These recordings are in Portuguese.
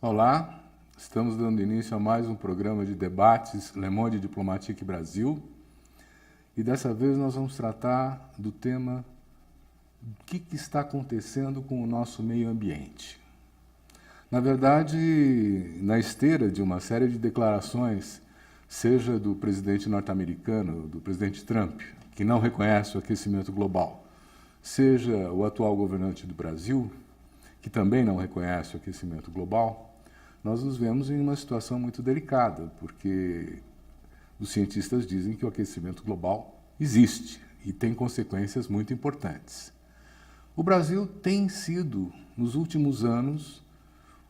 Olá, estamos dando início a mais um programa de debates Le Monde Diplomatique Brasil e dessa vez nós vamos tratar do tema do que está acontecendo com o nosso meio ambiente. Na verdade, na esteira de uma série de declarações, seja do presidente norte-americano, do presidente Trump, que não reconhece o aquecimento global, seja o atual governante do Brasil, que também não reconhece o aquecimento global, nós nos vemos em uma situação muito delicada, porque os cientistas dizem que o aquecimento global existe e tem consequências muito importantes. O Brasil tem sido, nos últimos anos,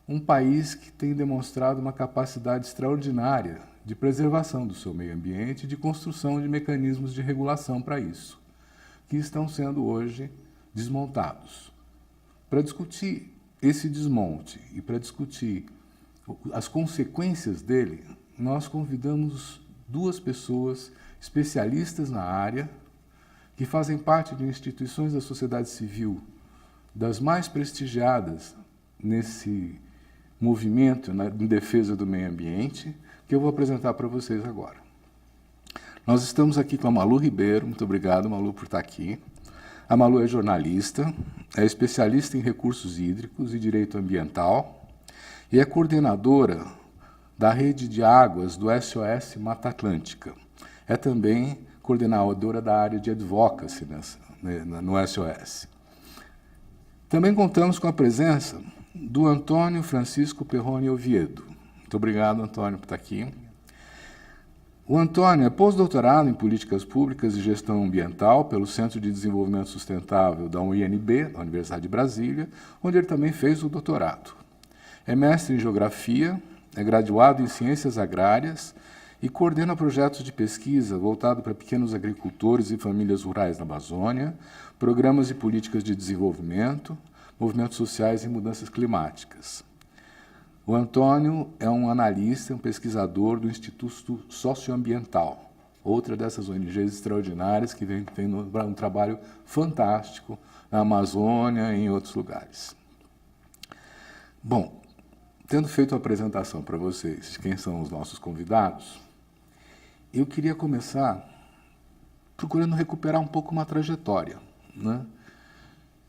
um país que tem demonstrado uma capacidade extraordinária de preservação do seu meio ambiente e de construção de mecanismos de regulação para isso, que estão sendo hoje desmontados. Para discutir esse desmonte e para discutir as consequências dele, nós convidamos duas pessoas especialistas na área, que fazem parte de instituições da sociedade civil, das mais prestigiadas nesse movimento em defesa do meio ambiente, que eu vou apresentar para vocês agora. Nós estamos aqui com a Malu Ribeiro, muito obrigado, Malu, por estar aqui. A Malu é jornalista, é especialista em recursos hídricos e direito ambiental e é coordenadora da rede de águas do SOS Mata Atlântica. É também coordenadora da área de advocacy no SOS. Também contamos com a presença do Antônio Francisco Perrone Oviedo. Muito obrigado, Antônio, por estar aqui. O Antônio é pós-doutorado em Políticas Públicas e Gestão Ambiental pelo Centro de Desenvolvimento Sustentável da UNB, da Universidade de Brasília, onde ele também fez o doutorado. É mestre em Geografia, é graduado em Ciências Agrárias e coordena projetos de pesquisa voltados para pequenos agricultores e famílias rurais na Amazônia, programas e políticas de desenvolvimento, movimentos sociais e mudanças climáticas. O Antônio é um analista, um pesquisador do Instituto Socioambiental, outra dessas ONGs extraordinárias que vem um trabalho fantástico na Amazônia e em outros lugares. Bom, tendo feito a apresentação para vocês de quem são os nossos convidados, eu queria começar procurando recuperar um pouco uma trajetória, né?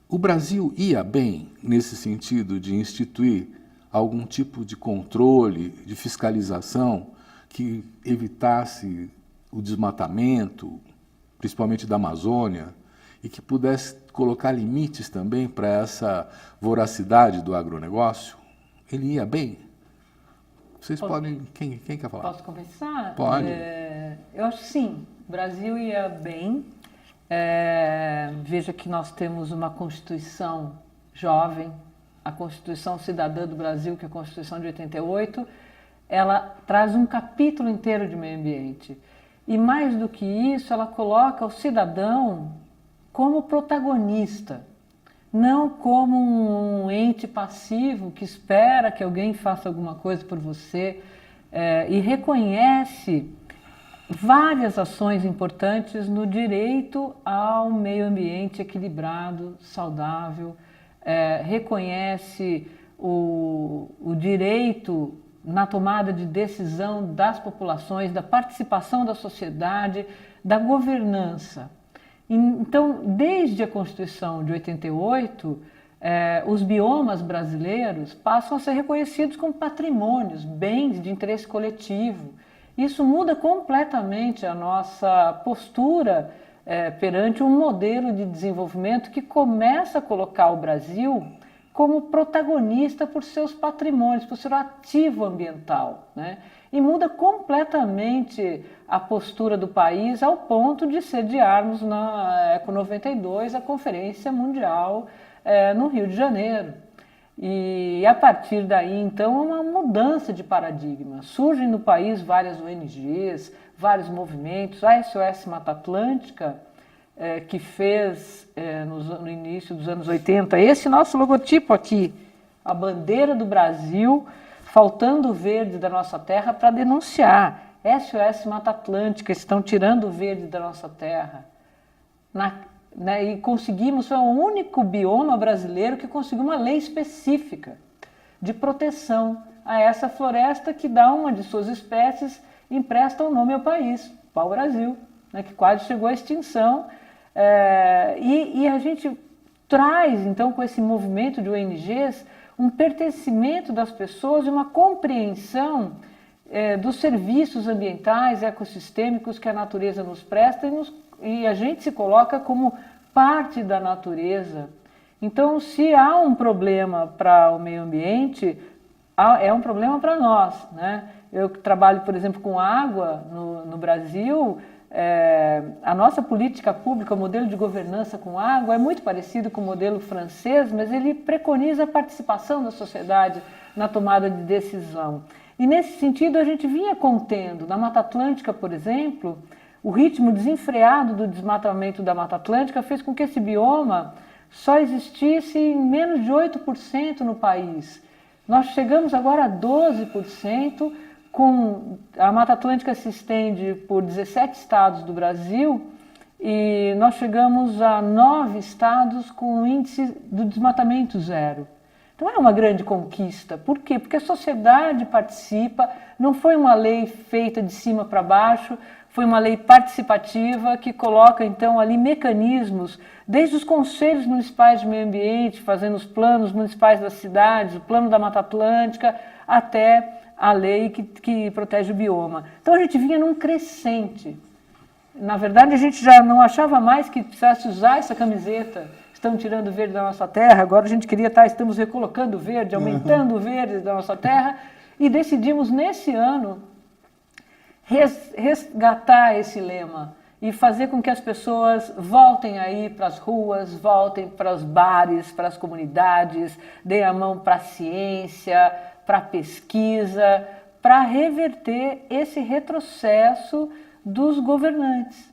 O Brasil ia bem nesse sentido de instituir algum tipo de controle, de fiscalização que evitasse o desmatamento, principalmente da Amazônia, e que pudesse colocar limites também para essa voracidade do agronegócio? Ele ia bem? Vocês podem... Quem quer falar? Posso começar? Pode. Eu acho que sim, o Brasil ia bem. Veja que nós temos uma Constituição jovem, a Constituição Cidadã do Brasil, que é a Constituição de 88, ela traz um capítulo inteiro de meio ambiente. E mais do que isso, ela coloca o cidadão como protagonista, não como um ente passivo que espera que alguém faça alguma coisa por você, e reconhece várias ações importantes no direito ao meio ambiente equilibrado, saudável, reconhece o direito na tomada de decisão das populações, da participação da sociedade, da governança. Então, desde a Constituição de 88, os biomas brasileiros passam a ser reconhecidos como patrimônios, bens de interesse coletivo. Isso muda completamente a nossa postura perante um modelo de desenvolvimento que começa a colocar o Brasil como protagonista por seus patrimônios, por seu ativo ambiental, né? E muda completamente a postura do país ao ponto de sediarmos na Eco 92 a Conferência Mundial no Rio de Janeiro. E a partir daí, então, uma mudança de paradigma. Surgem no país várias ONGs, vários movimentos, a SOS Mata Atlântica, que fez no início dos anos 80, esse nosso logotipo aqui, a bandeira do Brasil, faltando o verde da nossa terra para denunciar. SOS Mata Atlântica, estão tirando o verde da nossa terra. E conseguimos, foi o único bioma brasileiro que conseguiu uma lei específica de proteção a essa floresta que dá uma de suas espécies, empresta o nome ao país, pau-brasil, né, que quase chegou à extinção. E a gente traz, então, com esse movimento de ONGs, um pertencimento das pessoas e uma compreensão dos serviços ambientais, ecossistêmicos que a natureza nos presta e a gente se coloca como parte da natureza. Então, se há um problema para o meio ambiente, é um problema para nós, né? Eu trabalho, por exemplo, com água no Brasil. A nossa política pública, o modelo de governança com água é muito parecido com o modelo francês, mas ele preconiza a participação da sociedade na tomada de decisão. E nesse sentido a gente vinha contendo, na Mata Atlântica, por exemplo, o ritmo desenfreado do desmatamento da Mata Atlântica fez com que esse bioma só existisse em menos de 8% no país. Nós chegamos agora a 12%, a Mata Atlântica se estende por 17 estados do Brasil e nós chegamos a 9 estados com o índice do desmatamento zero. Então é uma grande conquista. Por quê? Porque a sociedade participa, não foi uma lei feita de cima para baixo, foi uma lei participativa que coloca então ali mecanismos, desde os conselhos municipais de meio ambiente, fazendo os planos municipais das cidades, o plano da Mata Atlântica, até a lei que protege o bioma. Então a gente vinha num crescente. Na verdade, a gente já não achava mais que precisasse usar essa camiseta. Estão tirando o verde da nossa terra, agora a gente queria estamos recolocando o verde, aumentando o verde da nossa terra, e decidimos nesse ano resgatar esse lema e fazer com que as pessoas voltem aí para as ruas, voltem para os bares, para as comunidades, deem a mão para a ciência, para a pesquisa, para reverter esse retrocesso dos governantes.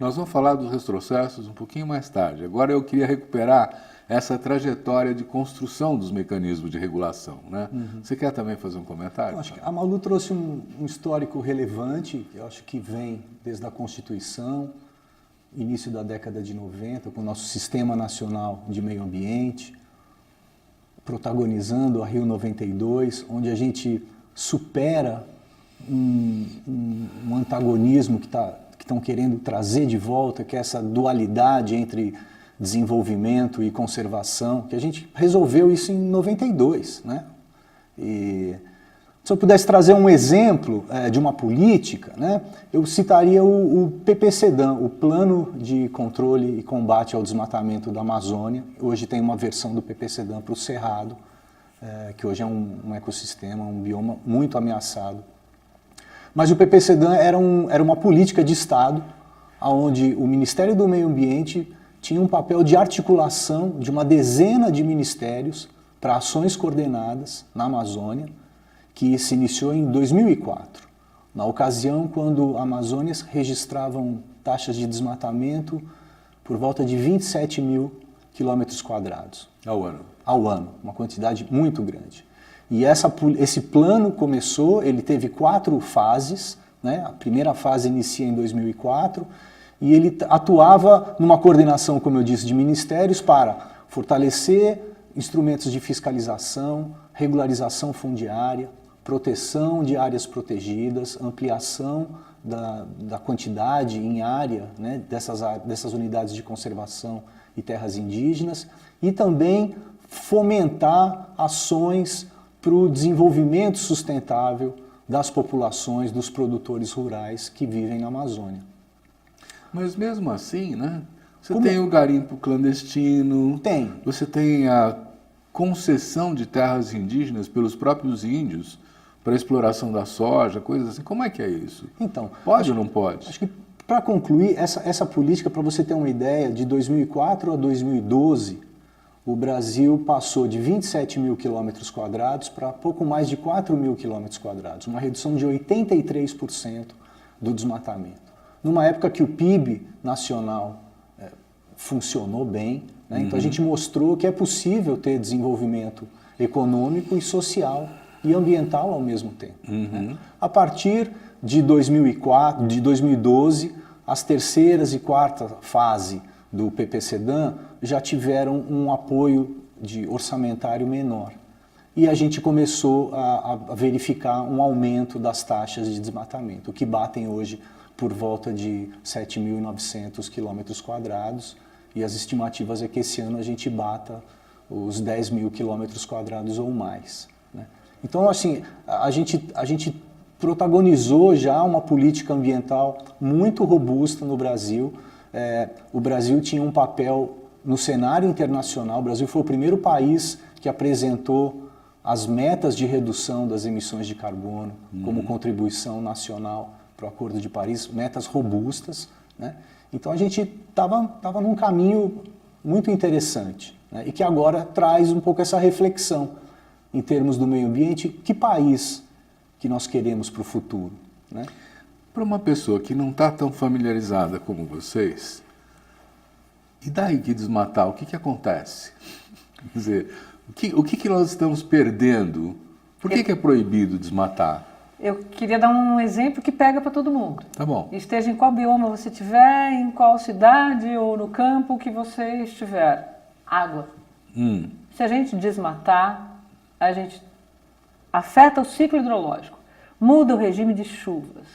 Nós vamos falar dos retrocessos um pouquinho mais tarde. Agora eu queria recuperar essa trajetória de construção dos mecanismos de regulação, né? Você quer também fazer um comentário? Eu acho que a Malu trouxe um histórico relevante, eu acho que vem desde a Constituição, início da década de 90, com o nosso Sistema Nacional de Meio Ambiente, protagonizando a Rio 92, onde a gente supera um antagonismo que estão querendo trazer de volta, que é essa dualidade entre desenvolvimento e conservação, que a gente resolveu isso em 92, né? E se eu pudesse trazer um exemplo de uma política, né, eu citaria o PPCDAM, o Plano de Controle e Combate ao Desmatamento da Amazônia. Hoje tem uma versão do PPCDAM para o Cerrado, que hoje é um ecossistema, um bioma muito ameaçado. Mas o PPCDAM era uma política de Estado, onde o Ministério do Meio Ambiente tinha um papel de articulação de uma dezena de ministérios para ações coordenadas na Amazônia, que se iniciou em 2004, na ocasião quando a Amazônia registravam taxas de desmatamento por volta de 27 mil quilômetros quadrados. Ao ano, uma quantidade muito grande. E esse plano começou, ele teve 4 fases, né? A primeira fase inicia em 2004, e ele atuava numa coordenação, como eu disse, de ministérios para fortalecer instrumentos de fiscalização, regularização fundiária, proteção de áreas protegidas, ampliação da quantidade em área, né, dessas unidades de conservação e terras indígenas, e também fomentar ações para o desenvolvimento sustentável das populações, dos produtores rurais que vivem na Amazônia. Mas mesmo assim, né? Você tem o garimpo clandestino, você tem a concessão de terras indígenas pelos próprios índios para exploração da soja, coisas assim. Como é que é isso? Então, pode ou não pode? Acho que para concluir, essa política, para você ter uma ideia, de 2004 a 2012, o Brasil passou de 27 mil quilômetros quadrados para pouco mais de 4 mil quilômetros quadrados, uma redução de 83% do desmatamento. Numa época que o PIB nacional funcionou bem, né? Então a gente mostrou que é possível ter desenvolvimento econômico e social e ambiental ao mesmo tempo. Né? A partir de 2012, as terceiras e quarta fase do PPCDAM já tiveram um apoio orçamentário menor. e a gente começou a verificar um aumento das taxas de desmatamento, que batem hoje por volta de 7.900 quilômetros quadrados, e as estimativas é que esse ano a gente bata os 10.000 quilômetros quadrados ou mais, né? Então, assim, a gente protagonizou já uma política ambiental muito robusta no Brasil. O Brasil tinha um papel no cenário internacional. O Brasil foi o primeiro país que apresentou as metas de redução das emissões de carbono como contribuição nacional para o Acordo de Paris, metas robustas, né? Então a gente estava num caminho muito interessante, né? E que agora traz um pouco essa reflexão em termos do meio ambiente, que país que nós queremos para o futuro, né? Para uma pessoa que não está tão familiarizada como vocês, e daí que desmatar, o que acontece? Quer dizer, o que nós estamos perdendo? Por que é proibido desmatar? Eu queria dar um exemplo que pega para todo mundo. Tá bom. Esteja em qual bioma você estiver, em qual cidade ou no campo que você estiver. Água. Se a gente desmatar, a gente afeta o ciclo hidrológico, muda o regime de chuvas,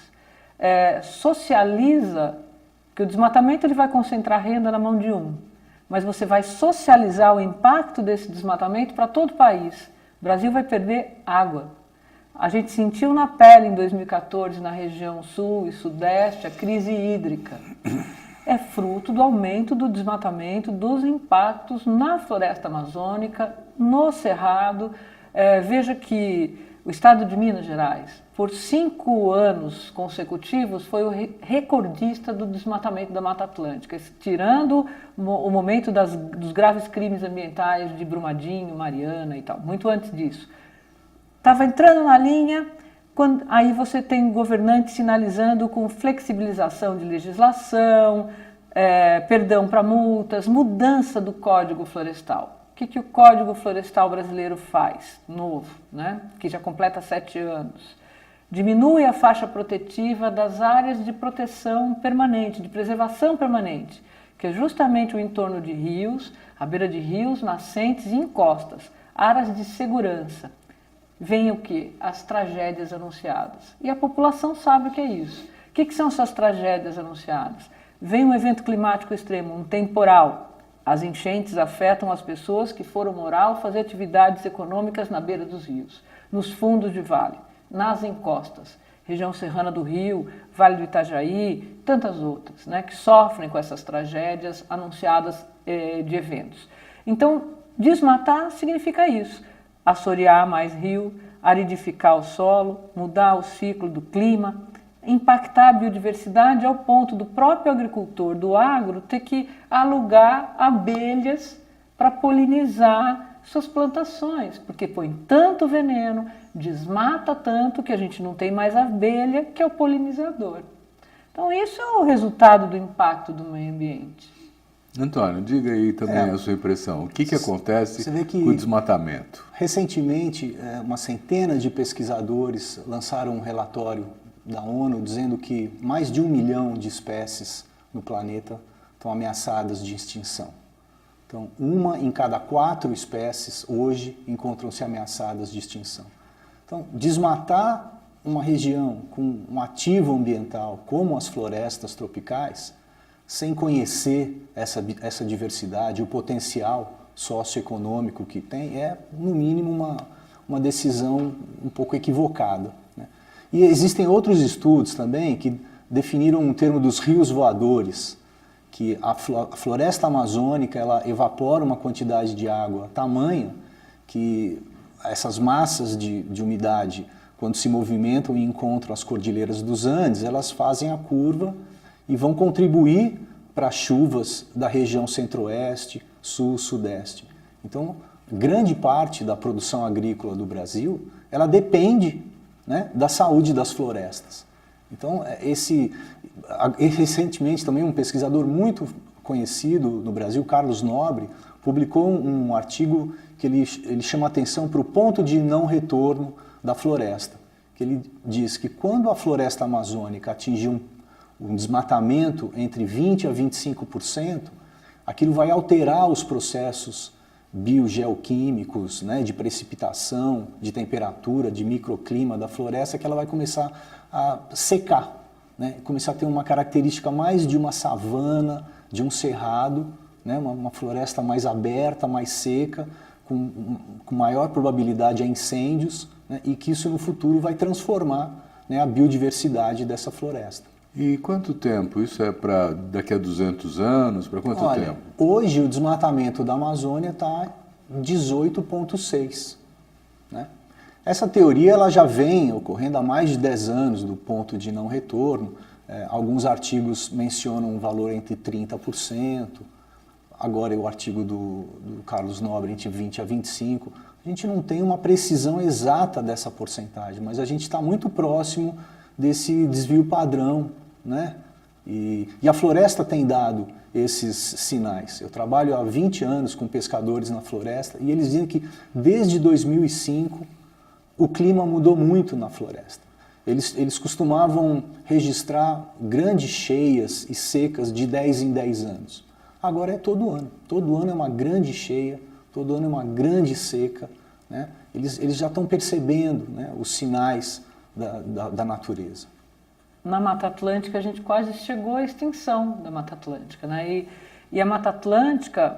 socializa, que o desmatamento ele vai concentrar renda na mão de um, mas você vai socializar o impacto desse desmatamento para todo o país. O Brasil vai perder água. A gente sentiu na pele em 2014, na região sul e sudeste, a crise hídrica. É fruto do aumento do desmatamento, dos impactos na floresta amazônica, no cerrado. Veja que o estado de Minas Gerais, por 5 anos consecutivos, foi o recordista do desmatamento da Mata Atlântica, tirando o momento dos graves crimes ambientais de Brumadinho, Mariana e tal, muito antes disso. Estava entrando na linha, aí você tem governantes sinalizando com flexibilização de legislação, perdão para multas, mudança do Código Florestal. O que o Código Florestal brasileiro faz, novo, né? Que já completa 7 anos? Diminui a faixa protetiva das áreas de proteção permanente, de preservação permanente, que é justamente o entorno de rios, à beira de rios, nascentes e encostas, áreas de segurança. Vem o quê? As tragédias anunciadas. E a população sabe o que é isso. O que são essas tragédias anunciadas? Vem um evento climático extremo, um temporal. As enchentes afetam as pessoas que foram morar ou fazer atividades econômicas na beira dos rios, nos fundos de vale, nas encostas, região serrana do Rio, Vale do Itajaí, tantas outras, né, que sofrem com essas tragédias anunciadas de eventos. Então, desmatar significa isso. Assorear mais rio, aridificar o solo, mudar o ciclo do clima, impactar a biodiversidade ao ponto do próprio agricultor, do agro, ter que alugar abelhas para polinizar suas plantações, porque põe tanto veneno, desmata tanto que a gente não tem mais abelha, que é o polinizador. Então isso é o resultado do impacto do meio ambiente. Antônio, diga aí também a sua impressão. O que acontece com o desmatamento? Recentemente, uma centena de pesquisadores lançaram um relatório da ONU dizendo que mais de 1 milhão de espécies no planeta estão ameaçadas de extinção. Então, 1 em cada 4 espécies hoje encontram-se ameaçadas de extinção. Então, desmatar uma região com um ativo ambiental como as florestas tropicais, sem conhecer essa diversidade, o potencial socioeconômico que tem, é, no mínimo, uma decisão um pouco equivocada, né? E existem outros estudos também que definiram um termo dos rios voadores, que a floresta amazônica ela evapora uma quantidade de água tamanha que essas massas de umidade, quando se movimentam e encontram as cordilheiras dos Andes, elas fazem a curva e vão contribuir para chuvas da região centro-oeste, sul, sudeste. Então, grande parte da produção agrícola do Brasil, ela depende, né, da saúde das florestas. Então, recentemente também um pesquisador muito conhecido no Brasil, Carlos Nobre, publicou um artigo que ele chama atenção para o ponto de não retorno da floresta. Que ele diz que quando a floresta amazônica atingir um desmatamento entre 20% a 25%, aquilo vai alterar os processos biogeoquímicos, né, de precipitação, de temperatura, de microclima da floresta, que ela vai começar a secar, né, começar a ter uma característica mais de uma savana, de um cerrado, né, uma floresta mais aberta, mais seca, com maior probabilidade a incêndios, né, e que isso no futuro vai transformar, né, a biodiversidade dessa floresta. E quanto tempo? Isso é para daqui a 200 anos? Para quanto tempo? Hoje o desmatamento da Amazônia está 18,6. Né? Essa teoria ela já vem ocorrendo há mais de 10 anos do ponto de não retorno. Alguns artigos mencionam um valor entre 30%. Agora o artigo do Carlos Nobre entre 20% a 25%. A gente não tem uma precisão exata dessa porcentagem, mas a gente está muito próximo desse desvio padrão, né? E a floresta tem dado esses sinais. Eu trabalho há 20 anos com pescadores na floresta e eles dizem que desde 2005 o clima mudou muito na floresta. Eles costumavam registrar grandes cheias e secas de 10 em 10 anos. Agora é todo ano. Todo ano é uma grande cheia, todo ano é uma grande seca. Né? Eles já estão percebendo, né, os sinais da natureza. Na Mata Atlântica a gente quase chegou à extinção da Mata Atlântica, né? E a Mata Atlântica,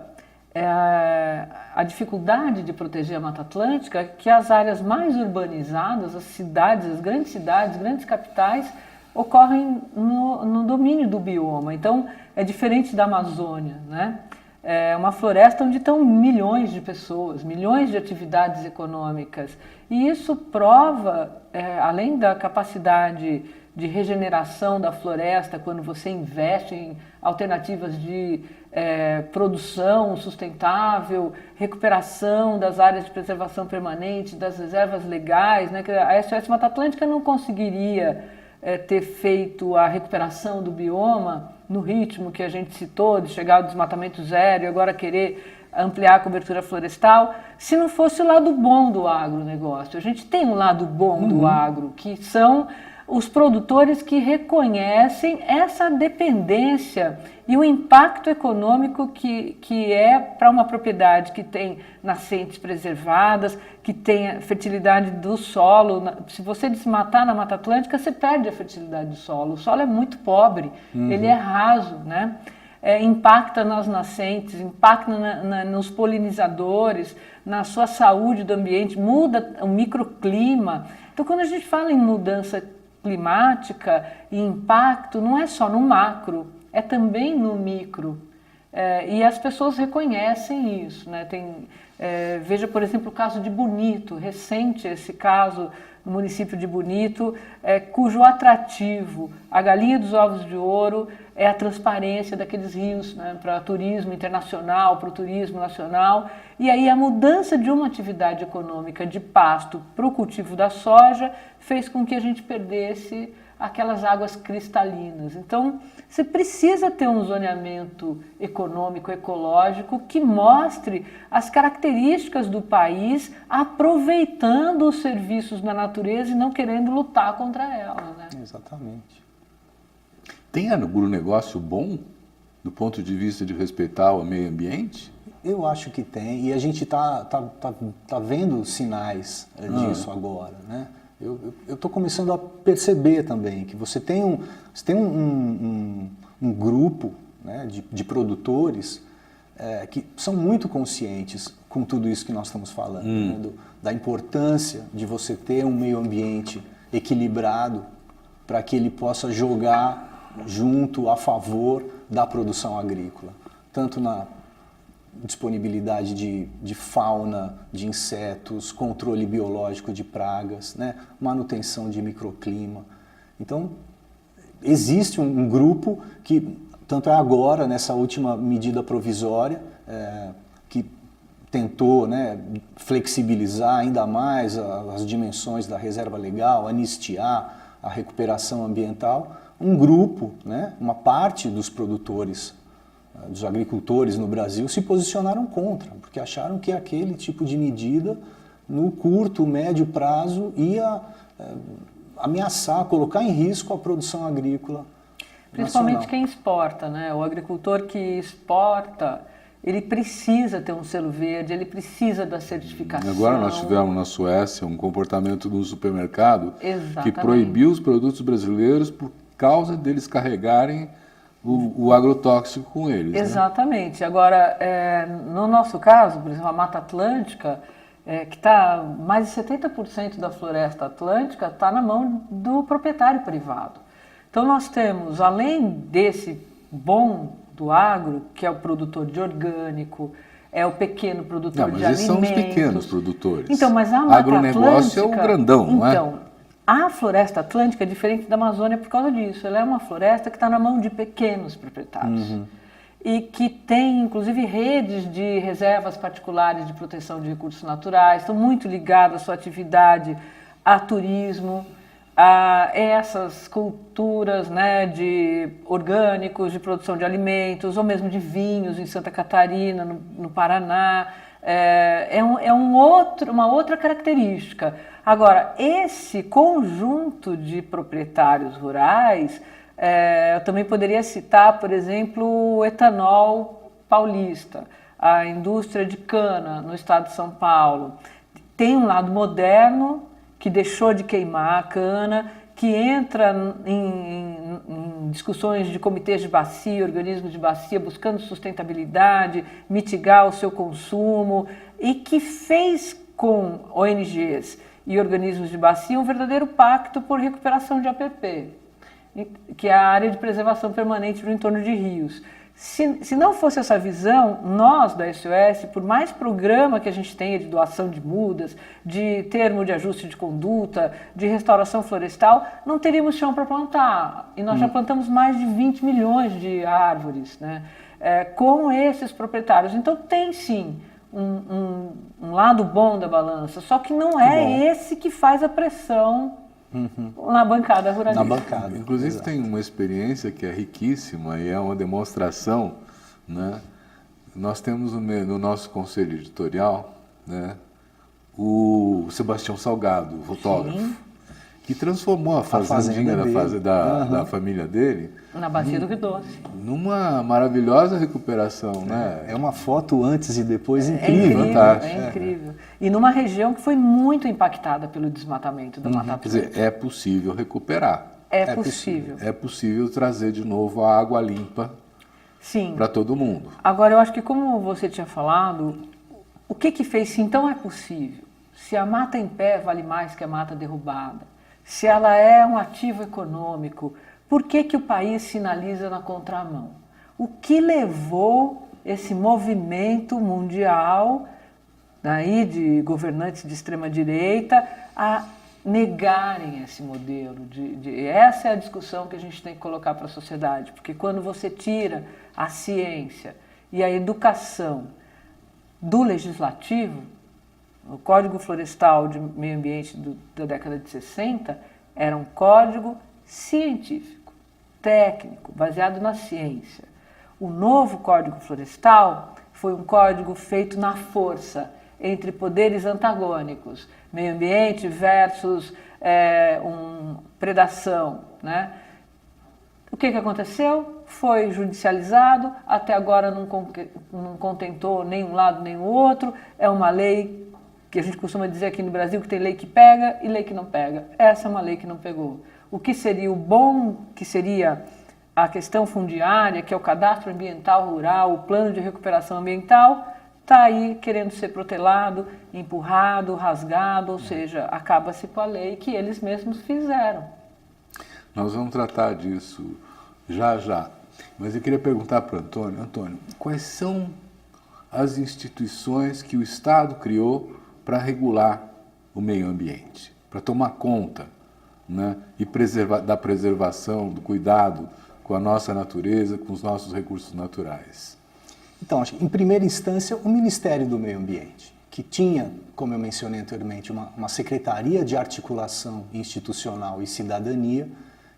a dificuldade de proteger a Mata Atlântica é que as áreas mais urbanizadas, as cidades, as grandes capitais, ocorrem no domínio do bioma. Então é diferente da Amazônia, né? É uma floresta onde estão milhões de pessoas, milhões de atividades econômicas. E isso prova, além da capacidade de regeneração da floresta, quando você investe em alternativas de produção sustentável, recuperação das áreas de preservação permanente, das reservas legais, né? A SOS Mata Atlântica não conseguiria ter feito a recuperação do bioma no ritmo que a gente citou, de chegar ao desmatamento zero e agora querer ampliar a cobertura florestal, se não fosse o lado bom do agronegócio. A gente tem um lado bom do agro, que são os produtores que reconhecem essa dependência e o impacto econômico que é para uma propriedade que tem nascentes preservadas, que tem a fertilidade do solo. Se você desmatar na Mata Atlântica, você perde a fertilidade do solo. O solo é muito pobre, ele é raso, né? Impacta nas nascentes, impacta nos polinizadores, na sua saúde do ambiente, muda o microclima. Então, quando a gente fala em mudança climática e impacto, não é só no macro, é também no micro. E as pessoas reconhecem isso, né? Veja, por exemplo, o caso de Bonito, recente esse caso no município de Bonito, cujo atrativo, a galinha dos ovos de ouro, é a transparência daqueles rios, né, para turismo internacional, para o turismo nacional. E aí a mudança de uma atividade econômica de pasto para o cultivo da soja fez com que a gente perdesse aquelas águas cristalinas. Então, você precisa ter um zoneamento econômico, ecológico, que mostre as características do país, aproveitando os serviços da natureza e não querendo lutar contra ela. Né? Exatamente. Tem agronegócio bom, do ponto de vista de respeitar o meio ambiente? Eu acho que tem, e a gente tá vendo sinais disso agora, né? Eu estou começando a perceber também que você tem um grupo, né, de produtores que são muito conscientes com tudo isso que nós estamos falando, né, da importância de você ter um meio ambiente equilibrado para que ele possa jogar junto a favor da produção agrícola, tanto na disponibilidade de fauna, de insetos, controle biológico de pragas, né? Manutenção de microclima. Então, existe um grupo que, tanto é agora, nessa última medida provisória, que tentou, né, flexibilizar ainda mais as dimensões da reserva legal, anistiar a recuperação ambiental, um grupo, né, uma parte dos produtores, dos agricultores no Brasil se posicionaram contra, porque acharam que aquele tipo de medida, no curto, médio prazo, ia ameaçar, colocar em risco a produção agrícola principalmente nacional. Quem exporta, né? O agricultor que exporta, ele precisa ter um selo verde, ele precisa da certificação. Agora nós tivemos na Suécia um comportamento no supermercado Exatamente. que proibiu os produtos brasileiros por causa deles carregarem o agrotóxico com eles. Exatamente. Né? Agora, no nosso caso, por exemplo, a Mata Atlântica, que está mais de 70% da floresta atlântica está na mão do proprietário privado. Então nós temos, além desse bom do agro, que é o produtor de orgânico, é o pequeno produtor de alimentos. Esses são os pequenos produtores. Então, mas a Mata agronegócio Atlântica, é o grandão, não é? Então, a floresta atlântica é diferente da Amazônia por causa disso. Ela é uma floresta que está na mão de pequenos proprietários. E que tem, inclusive, redes de reservas particulares de proteção de recursos naturais, estão muito ligadas à sua atividade, a turismo, a essas culturas, né, de orgânicos, de produção de alimentos, ou mesmo de vinhos em Santa Catarina, no Paraná. Uma outra característica. Agora, esse conjunto de proprietários rurais, eu também poderia citar, por exemplo, o etanol paulista, a indústria de cana no estado de São Paulo. Tem um lado moderno, que deixou de queimar a cana, que entra em discussões de comitês de bacia, organismos de bacia, buscando sustentabilidade, mitigar o seu consumo, e que fez com ONGs e organismos de bacia um verdadeiro pacto por recuperação de APP, que é a área de preservação permanente no entorno de rios. Se não fosse essa visão, nós da SOS, por mais programa que a gente tenha de doação de mudas, de termo de ajuste de conduta, de restauração florestal, não teríamos chão para plantar. E nós já plantamos mais de 20 milhões de árvores, né, com esses proprietários. Então tem sim um lado bom da balança, só que não é esse que faz a pressão na bancada ruralista. Na bancada. Inclusive exato. tem uma experiência que é riquíssima e é uma demonstração, né? Nós temos no nosso conselho editorial, né, o Sebastião Salgado, o fotógrafo, Sim. que transformou a fazendinha da família dele Na bacia do Rio Doce. numa maravilhosa recuperação, né? É uma foto antes e depois incrível. fantástico. É incrível. E numa região que foi muito impactada pelo desmatamento da Mata Quer Atlântica. dizer, é possível recuperar. É possível. É possível trazer de novo a água limpa Sim. para todo mundo. Agora, eu acho que como você tinha falado, o que fez se então é possível? Se a mata em pé vale mais que a mata derrubada, se ela é um ativo econômico, por que o país sinaliza na contramão? O que levou esse movimento mundial daí de governantes de extrema-direita a negarem esse modelo? Essa é a discussão que a gente tem que colocar para a sociedade, porque quando você tira a ciência e a educação do legislativo, o Código Florestal de Meio Ambiente da década de 60 era um código científico, técnico, baseado na ciência. O novo Código Florestal foi um código feito na força, entre poderes antagônicos, meio ambiente versus predação, né? O que aconteceu? Foi judicializado, até agora não contentou nem um lado nem o outro, é uma lei que a gente costuma dizer aqui no Brasil que tem lei que pega e lei que não pega. Essa é uma lei que não pegou. O que seria o bom, que seria a questão fundiária, que é o cadastro ambiental rural, o plano de recuperação ambiental, está aí querendo ser protelado, empurrado, rasgado, ou seja, acaba-se com a lei que eles mesmos fizeram. Nós vamos tratar disso já já. Mas eu queria perguntar para o Antônio. Antônio, quais são as instituições que o Estado criou para regular o meio ambiente, para tomar conta, né, e da preservação, do cuidado com a nossa natureza, com os nossos recursos naturais? Então, acho que, em primeira instância, o Ministério do Meio Ambiente, que tinha, como eu mencionei anteriormente, uma Secretaria de Articulação Institucional e Cidadania,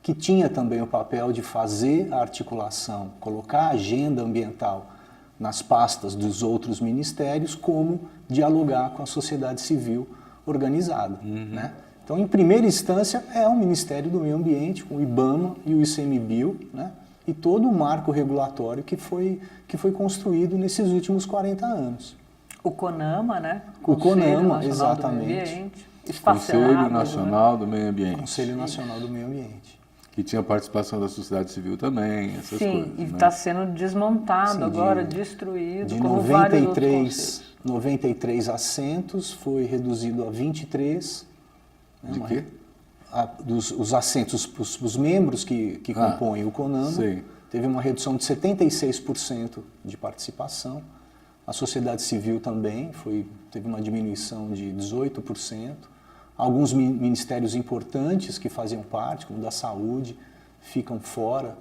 que tinha também o papel de fazer a articulação, colocar a agenda ambiental nas pastas dos outros ministérios, como dialogar com a sociedade civil organizada. Né? Então, em primeira instância, é o Ministério do Meio Ambiente, com o IBAMA e o ICMBio, né? e todo o marco regulatório que foi construído nesses últimos 40 anos. O CONAMA, né? O CONAMA, Nacional exatamente. Do Meio Ambiente, Conselho Nacional do Meio Ambiente. Conselho Nacional do Meio Ambiente. Que tinha participação da sociedade civil também, essas Sim, coisas. e né? está sendo desmontado Sim, agora, destruído, De como vários outros conselhos. 93 assentos foi reduzido a 23. De quê? Os assentos, os membros que compõem o CONAMA, sim. teve uma redução de 76% de participação. A sociedade civil também teve uma diminuição de 18%. Alguns ministérios importantes que faziam parte, como o da saúde, ficam fora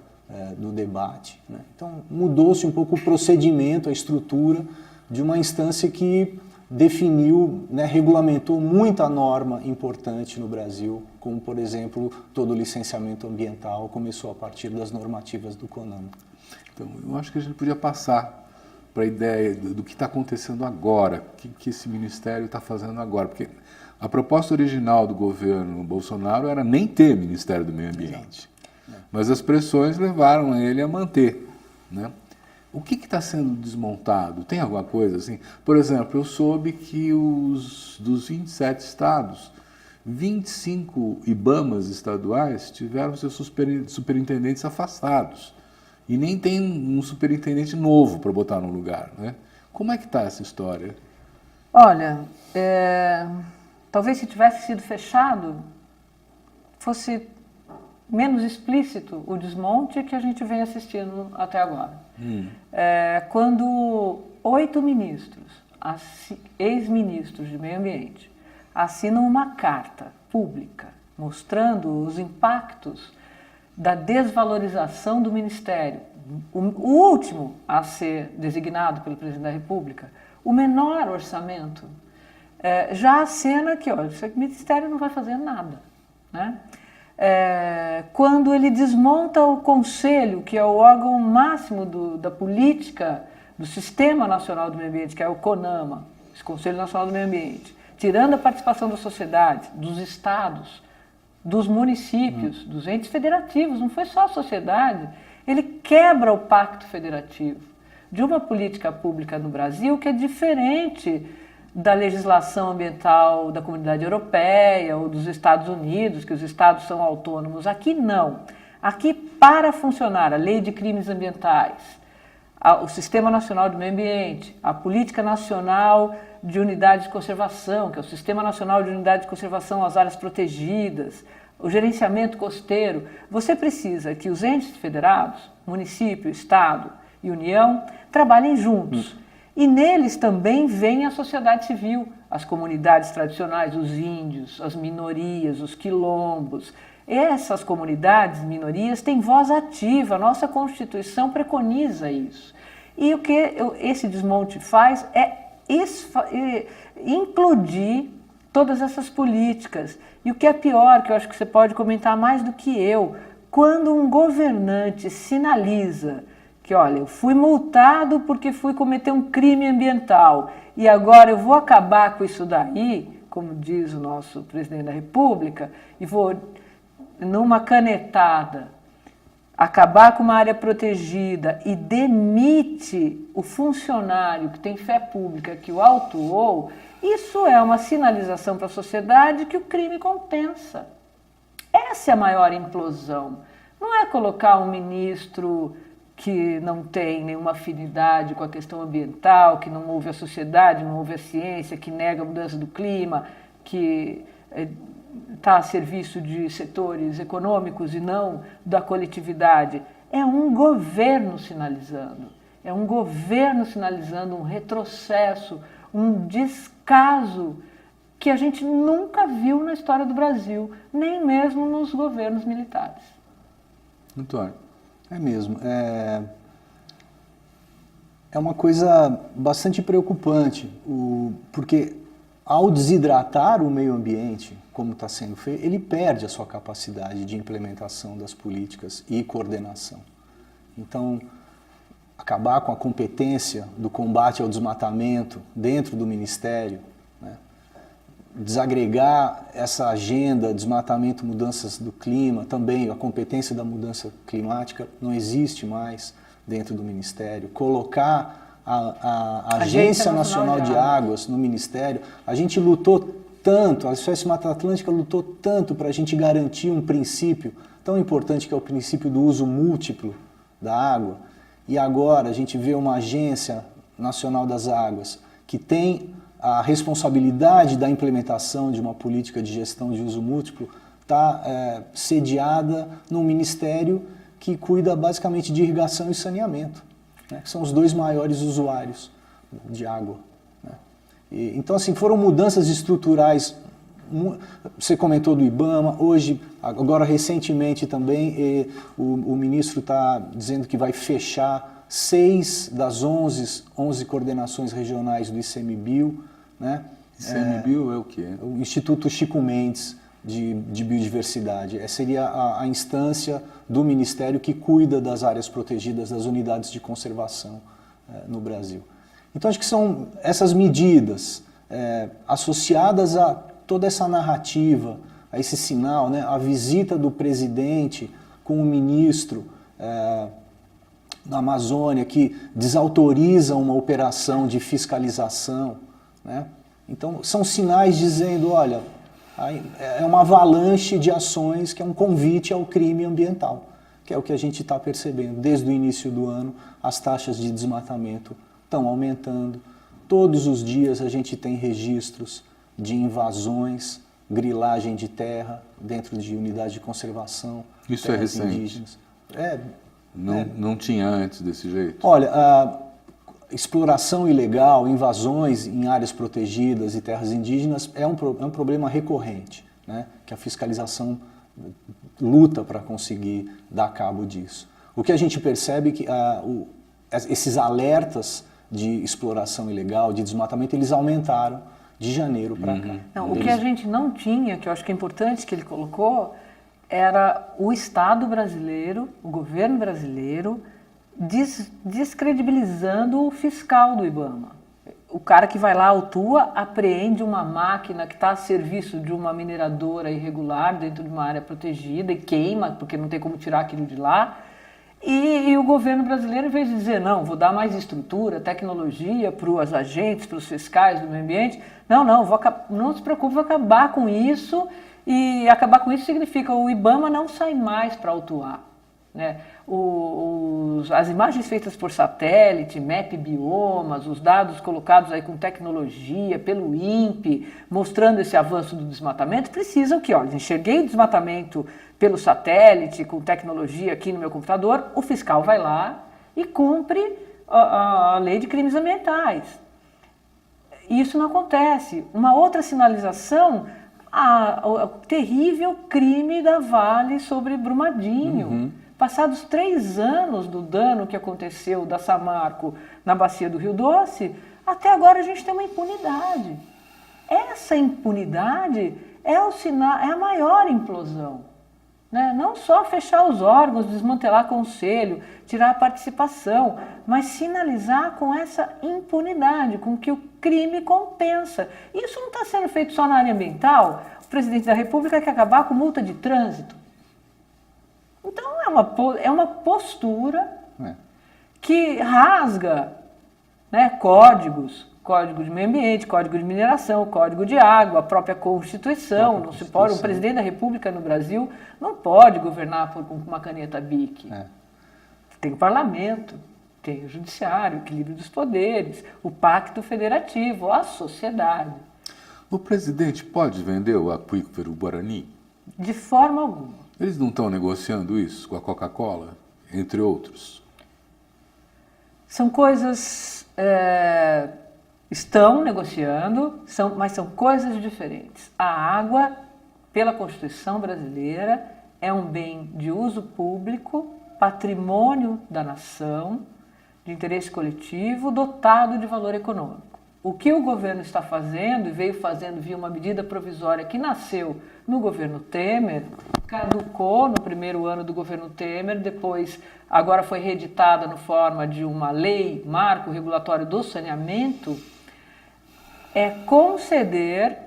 do debate, né? Então, mudou-se um pouco o procedimento, a estrutura de uma instância que definiu, né, regulamentou muita norma importante no Brasil, como, por exemplo, todo o licenciamento ambiental começou a partir das normativas do CONAMA. Então, eu acho que a gente podia passar para a ideia do que está acontecendo agora, o que esse ministério está fazendo agora, porque a proposta original do governo Bolsonaro era nem ter Ministério do Meio Ambiente, mas as pressões levaram ele a manter, né? O que está sendo desmontado? Tem alguma coisa assim? Por exemplo, eu soube que dos 27 estados, 25 IBAMAs estaduais tiveram seus superintendentes afastados. E nem tem um superintendente novo para botar no lugar, né? Como é que está essa história? Olha, talvez se tivesse sido fechado, fosse menos explícito o desmonte que a gente vem assistindo até agora. Quando 8 ministros, ex-ministros de meio ambiente, assinam uma carta pública mostrando os impactos da desvalorização do Ministério, o último a ser designado pelo presidente da República, o menor orçamento, já acena que esse Ministério não vai fazer nada, né? Quando ele desmonta o Conselho, que é o órgão máximo da política do Sistema Nacional do Meio Ambiente, que é o CONAMA, esse Conselho Nacional do Meio Ambiente, tirando a participação da sociedade, dos estados, dos municípios, dos entes federativos, não foi só a sociedade, ele quebra o pacto federativo de uma política pública no Brasil que é diferente da legislação ambiental da Comunidade Europeia ou dos Estados Unidos, que os estados são autônomos. Aqui não. Aqui, para funcionar a Lei de Crimes Ambientais, o Sistema Nacional do Meio Ambiente, a Política Nacional de Unidades de Conservação, que é o Sistema Nacional de Unidades de Conservação às Áreas Protegidas, o gerenciamento costeiro, você precisa que os entes federados, município, estado e União, trabalhem juntos. E neles também vem a sociedade civil, as comunidades tradicionais, os índios, as minorias, os quilombos. Essas comunidades, minorias, têm voz ativa, a nossa Constituição preconiza isso. E o que esse desmonte faz é implodir todas essas políticas. E o que é pior, que eu acho que você pode comentar mais do que eu, quando um governante sinaliza que, olha, eu fui multado porque fui cometer um crime ambiental e agora eu vou acabar com isso daí, como diz o nosso presidente da República, e vou, numa canetada, acabar com uma área protegida e demite o funcionário que tem fé pública que o autuou, isso é uma sinalização para a sociedade que o crime compensa. Essa é a maior implosão. Não é colocar um ministro que não tem nenhuma afinidade com a questão ambiental, que não ouve a sociedade, não ouve a ciência, que nega a mudança do clima, que está a serviço de setores econômicos e não da coletividade. É um governo sinalizando. É um governo sinalizando um retrocesso, um descaso que a gente nunca viu na história do Brasil, nem mesmo nos governos militares. Antônio. É mesmo. É uma coisa bastante preocupante, porque ao desidratar o meio ambiente, como está sendo feito, ele perde a sua capacidade de implementação das políticas e coordenação. Então, acabar com a competência do combate ao desmatamento dentro do Ministério, né, desagregar essa agenda, desmatamento, mudanças do clima, também a competência da mudança climática não existe mais dentro do Ministério. Colocar a Agência Nacional de Águas no Ministério, a gente lutou tanto, a SOS Mata Atlântica lutou tanto para a gente garantir um princípio tão importante que é o princípio do uso múltiplo da água, e agora a gente vê uma Agência Nacional das Águas que tem a responsabilidade da implementação de uma política de gestão de uso múltiplo, está sediada num ministério que cuida basicamente de irrigação e saneamento, né, que são os dois maiores usuários de água. Né. Então, assim, foram mudanças estruturais. Você comentou do IBAMA, hoje, agora recentemente também, o ministro está dizendo que vai fechar 6 das 11 coordenações regionais do ICMBio. Né? ICMBio é o quê? O Instituto Chico Mendes de Biodiversidade. Seria a instância do Ministério que cuida das áreas protegidas, das unidades de conservação no Brasil. Então, acho que são essas medidas associadas a toda essa narrativa, a esse sinal, né? A visita do presidente com o ministro na Amazônia, que desautoriza uma operação de fiscalização. Né? Então, são sinais dizendo, olha, é uma avalanche de ações que é um convite ao crime ambiental, que é o que a gente está percebendo. Desde o início do ano, as taxas de desmatamento estão aumentando. Todos os dias a gente tem registros de invasões, grilagem de terra dentro de unidades de conservação. Isso é recente? Indígenas. Não tinha antes desse jeito? Olha, a exploração ilegal, invasões em áreas protegidas e terras indígenas é um problema recorrente, né, que a fiscalização luta para conseguir dar cabo disso. O que a gente percebe é que esses alertas de exploração ilegal, de desmatamento, eles aumentaram de janeiro para cá. Não, o que a gente não tinha, que eu acho que é importante que ele colocou, era o Estado brasileiro, o governo brasileiro, descredibilizando o fiscal do IBAMA. O cara que vai lá, autua, apreende uma máquina que está a serviço de uma mineradora irregular dentro de uma área protegida e queima, porque não tem como tirar aquilo de lá. E o governo brasileiro, em vez de dizer, não, vou dar mais estrutura, tecnologia para os agentes, para os fiscais do meio ambiente, não se preocupe, vou acabar com isso, e acabar com isso significa o IBAMA não sai mais para autuar. Né? As imagens feitas por satélite, map biomas, os dados colocados aí com tecnologia, pelo INPE, mostrando esse avanço do desmatamento, precisam que, olha, enxerguei o desmatamento pelo satélite, com tecnologia aqui no meu computador, o fiscal vai lá e cumpre a lei de crimes ambientais. Isso não acontece. Uma outra sinalização, o terrível crime da Vale sobre Brumadinho. Uhum. Passados 3 anos do dano que aconteceu da Samarco na bacia do Rio Doce, até agora a gente tem uma impunidade. Essa impunidade é o sinal, é a maior implosão. Né? Não só fechar os órgãos, desmantelar conselho, tirar a participação, mas sinalizar com essa impunidade, com que o crime compensa. Isso não está sendo feito só na área ambiental. O presidente da República quer acabar com multa de trânsito. Então é uma postura que rasga, né, códigos, código de meio ambiente, código de mineração, código de água, a própria Constituição. Não se pode, o presidente da República no Brasil não pode governar com uma caneta BIC. Tem o parlamento, tem o judiciário, o equilíbrio dos poderes, o pacto federativo, a sociedade. O presidente pode vender o aquífero Guarani? De forma alguma. Eles não estão negociando isso com a Coca-Cola, entre outros? São coisas... estão negociando, mas são coisas diferentes. A água, pela Constituição brasileira, é um bem de uso público, patrimônio da nação, de interesse coletivo, dotado de valor econômico. O que o governo está fazendo, e veio fazendo via uma medida provisória que nasceu no governo Temer, caducou no primeiro ano do governo Temer, depois agora foi reeditada na forma de uma lei, marco regulatório do saneamento, é conceder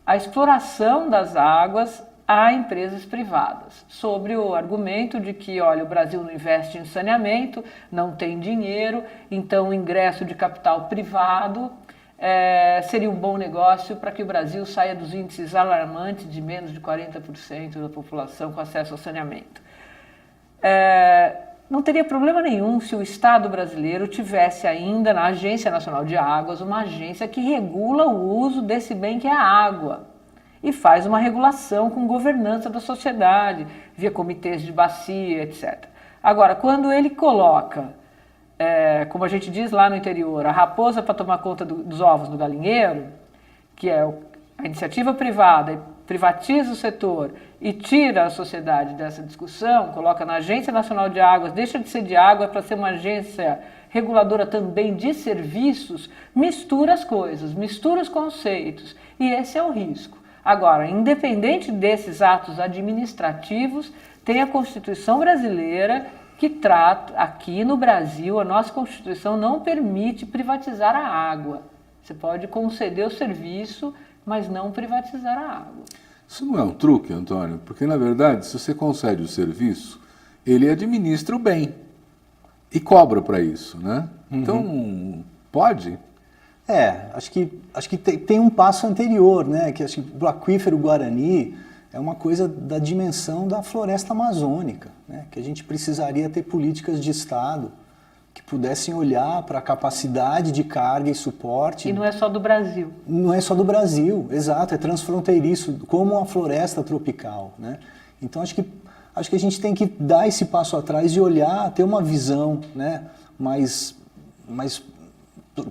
a exploração das águas a empresas privadas, sobre o argumento de que, olha, o Brasil não investe em saneamento, não tem dinheiro, então o ingresso de capital privado seria um bom negócio para que o Brasil saia dos índices alarmantes de menos de 40% da população com acesso ao saneamento. Não teria problema nenhum se o Estado brasileiro tivesse ainda na Agência Nacional de Águas uma agência que regula o uso desse bem que é a água e faz uma regulação com governança da sociedade, via comitês de bacia, etc. Agora, quando ele coloca, como a gente diz lá no interior, a raposa para tomar conta dos ovos do galinheiro, que é a iniciativa privada, privatiza o setor e tira a sociedade dessa discussão, coloca na Agência Nacional de Águas, deixa de ser de água para ser uma agência reguladora também de serviços, mistura as coisas, mistura os conceitos, e esse é o risco. Agora, independente desses atos administrativos, tem a Constituição brasileira que trata, aqui no Brasil, a nossa Constituição não permite privatizar a água. Você pode conceder o serviço, mas não privatizar a água. Isso não é um truque, Antônio? Porque, na verdade, se você concede o serviço, ele administra o bem e cobra para isso, né? Então, pode? Acho que tem um passo anterior, né? Que acho que o aquífero Guarani é uma coisa da dimensão da floresta amazônica, né? Que a gente precisaria ter políticas de Estado que pudessem olhar para a capacidade de carga e suporte. E não é só do Brasil. Não é só do Brasil, exato, é transfronteiriço, como a floresta tropical, né? Então acho que a gente tem que dar esse passo atrás e olhar, ter uma visão, né, mais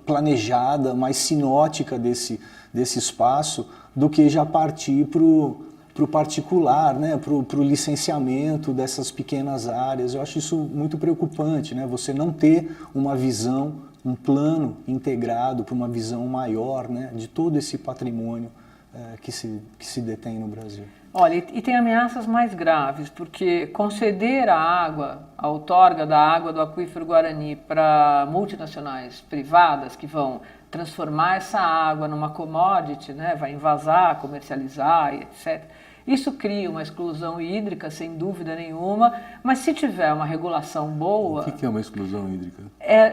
planejada, mais sinótica desse espaço, do que já partir para o particular, né, para o licenciamento dessas pequenas áreas. Eu acho isso muito preocupante, né, você não ter uma visão, um plano integrado para uma visão maior, né, de todo esse patrimônio que se detém no Brasil. Olha, e tem ameaças mais graves, porque conceder a água, a outorga da água do aquífero Guarani para multinacionais privadas que vão transformar essa água numa commodity, né, vai envasar, comercializar, etc. Isso cria uma exclusão hídrica, sem dúvida nenhuma, mas se tiver uma regulação boa... O que é uma exclusão hídrica?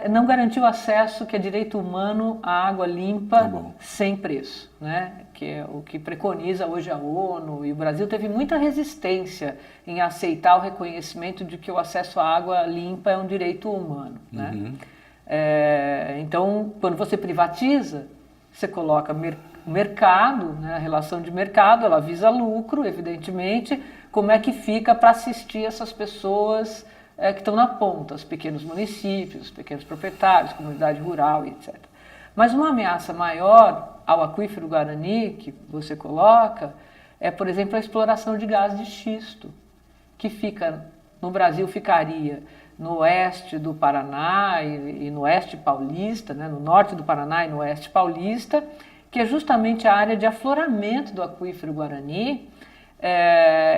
Não garantir o acesso, que é direito humano, à água limpa, sem preço, né? Que é o que preconiza hoje a ONU, e o Brasil teve muita resistência em aceitar o reconhecimento de que o acesso à água limpa é um direito humano, né? Então, quando você privatiza, você coloca mercado, né, a relação de mercado, ela visa lucro, evidentemente. Como é que fica para assistir essas pessoas que estão na ponta, os pequenos municípios, os pequenos proprietários, comunidade rural, etc. Mas uma ameaça maior ao aquífero Guarani, que você coloca, é, por exemplo, a exploração de gás de xisto, que no Brasil ficaria no oeste do Paraná e no oeste paulista, né, no norte do Paraná e no oeste paulista, que é justamente a área de afloramento do aquífero Guarani,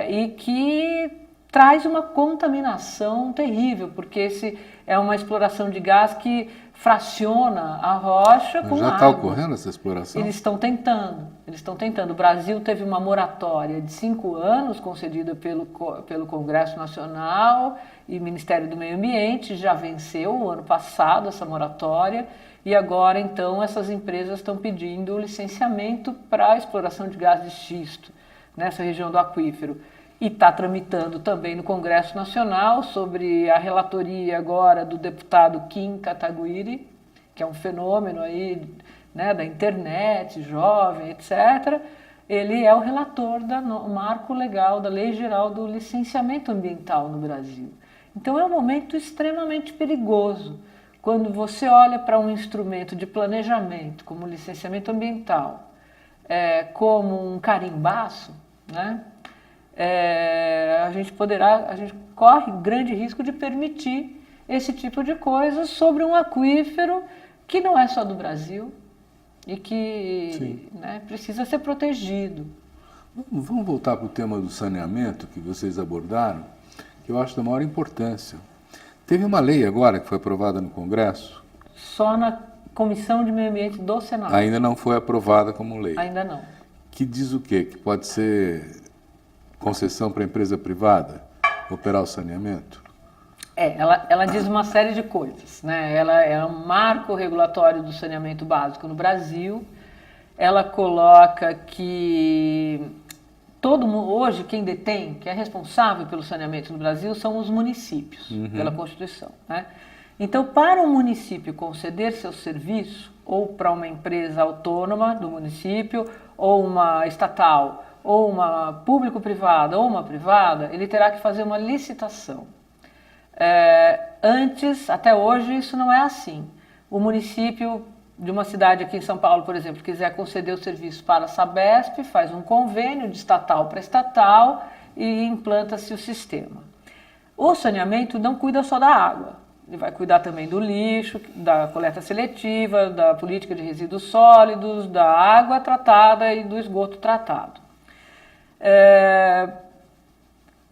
e que traz uma contaminação terrível, porque esse é uma exploração de gás que fraciona a rocha com água. Já está ocorrendo essa exploração? Eles estão tentando. O Brasil teve uma moratória de 5 anos concedida pelo Congresso Nacional e Ministério do Meio Ambiente, já venceu o ano passado essa moratória, e agora então essas empresas estão pedindo licenciamento para a exploração de gás de xisto nessa região do aquífero. E está tramitando também no Congresso Nacional sobre a relatoria agora do deputado Kim Kataguiri, que é um fenômeno aí, né, da internet, jovem, etc. Ele é o relator do marco legal, da Lei Geral do Licenciamento Ambiental no Brasil. Então é um momento extremamente perigoso, quando você olha para um instrumento de planejamento, como o licenciamento ambiental, como um carimbaço, né? A gente corre grande risco de permitir esse tipo de coisa sobre um aquífero que não é só do Brasil e que, né, precisa ser protegido. Vamos voltar para o tema do saneamento que vocês abordaram, que eu acho da maior importância. Teve uma lei agora que foi aprovada no Congresso? Só na Comissão de Meio Ambiente do Senado. Ainda não foi aprovada como lei. Ainda não. que diz o quê? Que pode ser concessão para empresa privada operar o saneamento? Ela diz uma série de coisas, né? Ela é um marco regulatório do saneamento básico no Brasil. Ela coloca que todo mundo, hoje, quem detém, que é responsável pelo saneamento no Brasil, são os municípios, pela Constituição, né? Então, para o município conceder seu serviço, ou para uma empresa autônoma do município, ou uma estatal, ou uma público-privada, ou uma privada, ele terá que fazer uma licitação. Antes, até hoje, isso não é assim. O município de uma cidade aqui em São Paulo, por exemplo, quiser conceder o serviço para a Sabesp, faz um convênio de estatal para estatal e implanta-se o sistema. O saneamento não cuida só da água, ele vai cuidar também do lixo, da coleta seletiva, da política de resíduos sólidos, da água tratada e do esgoto tratado.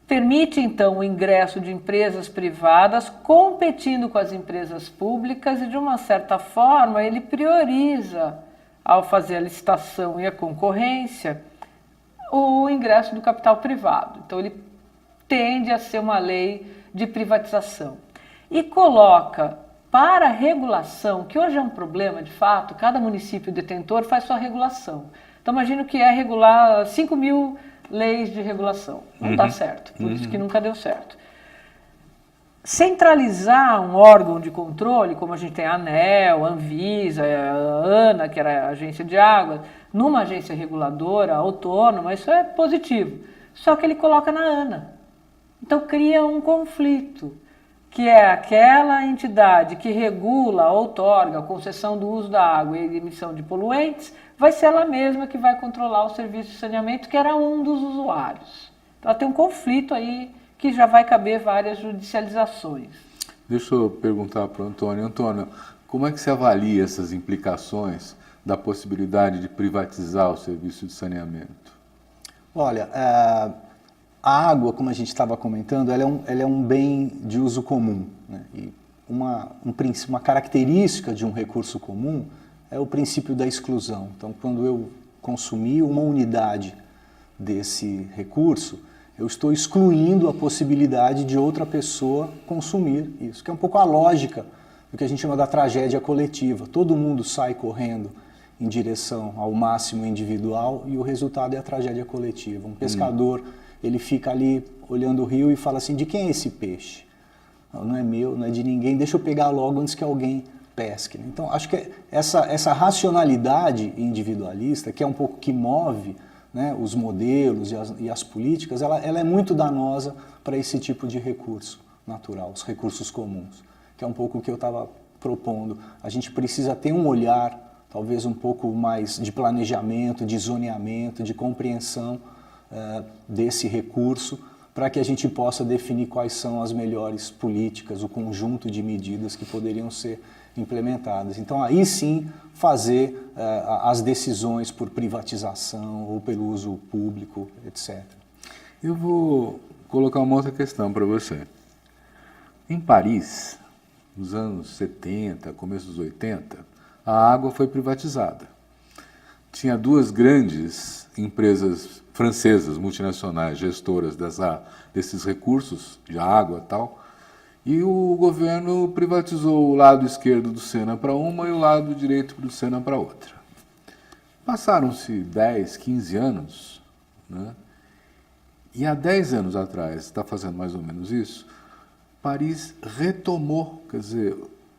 Permite, então, o ingresso de empresas privadas competindo com as empresas públicas e, de uma certa forma, ele prioriza, ao fazer a licitação e a concorrência, o ingresso do capital privado. Então, ele tende a ser uma lei de privatização. E coloca para a regulação, que hoje é um problema, de fato, cada município detentor faz sua regulação. Então, imagino que é regular 5.000 leis de regulação. Não dá certo, por isso que nunca deu certo. Centralizar um órgão de controle, como a gente tem a ANEEL, a Anvisa, a ANA, que era a agência de água, numa agência reguladora autônoma, isso é positivo. Só que ele coloca na ANA. Então cria um conflito, que é aquela entidade que regula, outorga a concessão do uso da água e emissão de poluentes, vai ser ela mesma que vai controlar o serviço de saneamento, que era um dos usuários. Então, ela tem um conflito aí que já vai caber várias judicializações. Deixa eu perguntar para o Antônio. Antônio, como é que se avalia essas implicações da possibilidade de privatizar o serviço de saneamento? Olha, a água, como a gente estava comentando, ela é um bem de uso comum, né? E uma característica de um recurso comum é o princípio da exclusão. Então, quando eu consumir uma unidade desse recurso, eu estou excluindo a possibilidade de outra pessoa consumir isso, que é um pouco a lógica do que a gente chama da tragédia coletiva. Todo mundo sai correndo em direção ao máximo individual e o resultado é a tragédia coletiva. Um pescador, ele fica ali olhando o rio e fala assim, de quem é esse peixe? Não é meu, não é de ninguém, deixa eu pegar logo antes que alguém pesque. Então, acho que essa racionalidade individualista, que é um pouco que move, né, os modelos e as políticas, ela é muito danosa para esse tipo de recurso natural, os recursos comuns, que é um pouco o que eu estava propondo. A gente precisa ter um olhar, talvez um pouco mais de planejamento, de zoneamento, de compreensão desse recurso, para que a gente possa definir quais são as melhores políticas, o conjunto de medidas que poderiam ser implementadas. Então, aí sim, fazer as decisões por privatização ou pelo uso público, etc. Eu vou colocar uma outra questão para você. Em Paris, nos anos 70, começo dos 80, a água foi privatizada. Tinha duas grandes empresas francesas, multinacionais, gestoras desses recursos de água e tal, e o governo privatizou o lado esquerdo do Sena para uma e o lado direito do Sena para outra. Passaram-se 10, 15 anos, né? E há 10 anos atrás, está fazendo mais ou menos isso, Paris retomou, quer dizer,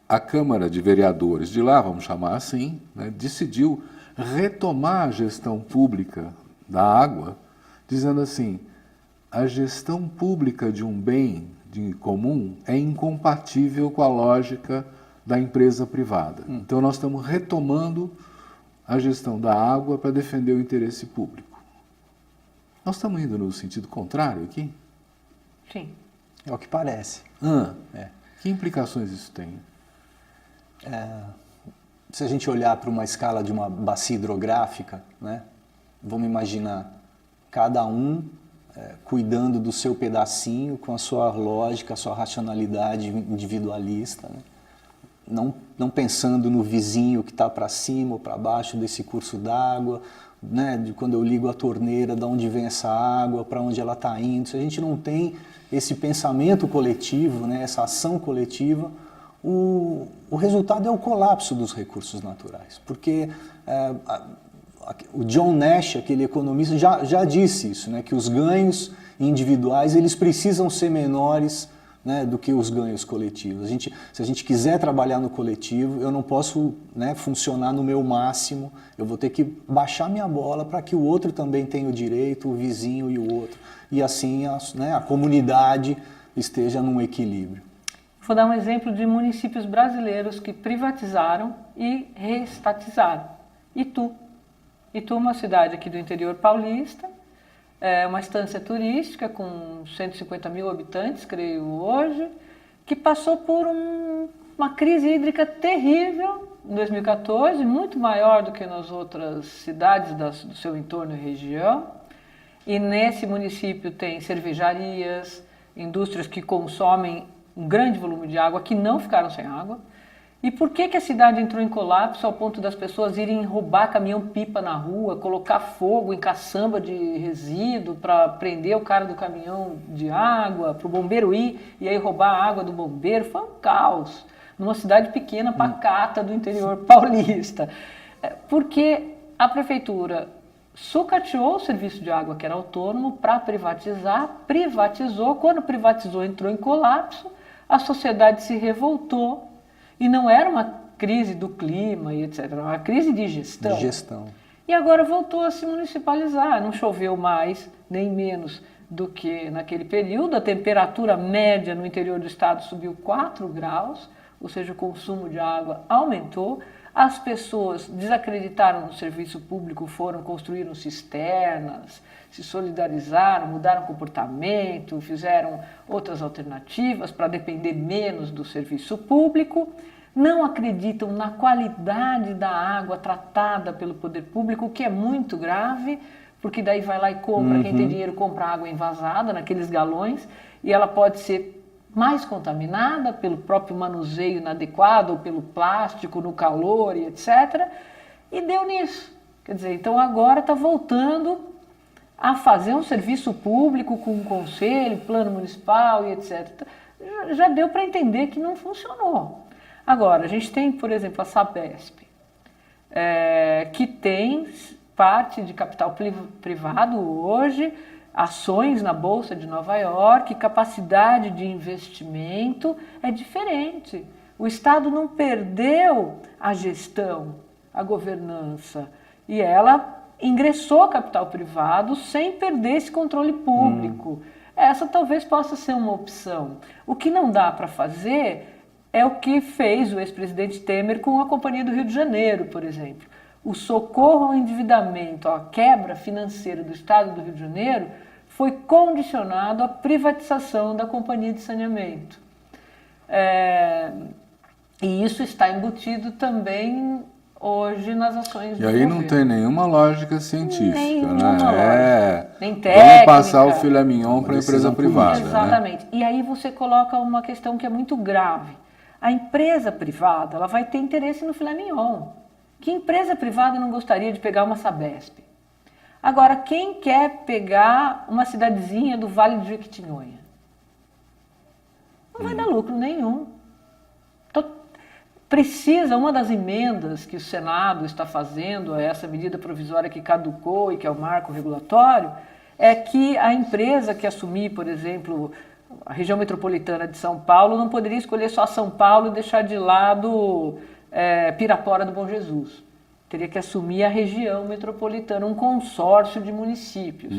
a Câmara de Vereadores de lá, vamos chamar assim, né, decidiu retomar a gestão pública da água, dizendo assim, a gestão pública de um bem comum é incompatível com a lógica da empresa privada. Então, nós estamos retomando a gestão da água para defender o interesse público. Nós estamos indo no sentido contrário aqui? Sim. É o que parece. Que implicações isso tem? Se a gente olhar para uma escala de uma bacia hidrográfica, né, vamos imaginar cada um cuidando do seu pedacinho com a sua lógica, a sua racionalidade individualista, né? Não pensando no vizinho que está para cima ou para baixo desse curso d'água, né, de quando eu ligo a torneira, de onde vem essa água, para onde ela está indo, se a gente não tem esse pensamento coletivo, né, essa ação coletiva, o resultado é o colapso dos recursos naturais. Porque o John Nash, aquele economista, já disse isso, né, que os ganhos individuais eles precisam ser menores, né, do que os ganhos coletivos. Se a gente quiser trabalhar no coletivo, eu não posso, né, funcionar no meu máximo, eu vou ter que baixar minha bola para que o outro também tenha o direito, o vizinho e o outro. E assim a comunidade esteja num equilíbrio. Vou dar um exemplo de municípios brasileiros que privatizaram e reestatizaram. Itu é uma cidade aqui do interior paulista, é uma estância turística com 150 mil habitantes, creio hoje, que passou por uma crise hídrica terrível em 2014, muito maior do que nas outras cidades do seu entorno e região. E nesse município tem cervejarias, indústrias que consomem um grande volume de água, que não ficaram sem água. E por que a cidade entrou em colapso ao ponto das pessoas irem roubar caminhão-pipa na rua, colocar fogo em caçamba de resíduo para prender o cara do caminhão de água, para o bombeiro ir e aí roubar a água do bombeiro? Foi um caos, numa cidade pequena, pacata do interior paulista. Porque a prefeitura sucateou o serviço de água, que era autônomo, para privatizar, privatizou, quando privatizou entrou em colapso, a sociedade se revoltou, e não era uma crise do clima e etc, era uma crise de gestão. De gestão. E agora voltou a se municipalizar, não choveu mais, nem menos do que naquele período, a temperatura média no interior do estado subiu 4 graus, ou seja, o consumo de água aumentou, as pessoas desacreditaram no serviço público, construíram cisternas, se solidarizaram, mudaram comportamento, fizeram outras alternativas para depender menos do serviço público, não acreditam na qualidade da água tratada pelo poder público, o que é muito grave, porque daí vai lá e compra, quem tem dinheiro compra água envasada naqueles galões, e ela pode ser mais contaminada pelo próprio manuseio inadequado, ou pelo plástico, no calor e etc. E deu nisso. Quer dizer, então agora está voltando a fazer um serviço público com um conselho, plano municipal e etc. Já deu para entender que não funcionou. Agora, a gente tem, por exemplo, a Sabesp, que tem parte de capital privado hoje, ações na Bolsa de Nova York, capacidade de investimento é diferente. O Estado não perdeu a gestão, a governança, e ela ingressou capital privado sem perder esse controle público. Essa talvez possa ser uma opção. O que não dá para fazer é o que fez o ex-presidente Temer com a Companhia do Rio de Janeiro, por exemplo. O socorro ao endividamento, a quebra financeira do Estado do Rio de Janeiro foi condicionado à privatização da Companhia de Saneamento. E isso está embutido também hoje nas ações do governo. E aí não tem nenhuma lógica científica, nenhuma né? Lógica. Nem técnica. Vamos passar o filé mignon para a empresa privada. Exatamente. Né? E aí você coloca uma questão que é muito grave. A empresa privada ela vai ter interesse no filé mignon. Que empresa privada não gostaria de pegar uma Sabesp? Agora, quem quer pegar uma cidadezinha do Vale do Jequitinhonha? Não vai dar lucro nenhum. Então, precisa, uma das emendas que o Senado está fazendo a essa medida provisória que caducou e que é o marco regulatório, é que a empresa que assumir, por exemplo, a região metropolitana de São Paulo, não poderia escolher só São Paulo e deixar de lado Pirapora do Bom Jesus. Teria que assumir a região metropolitana, um consórcio de municípios.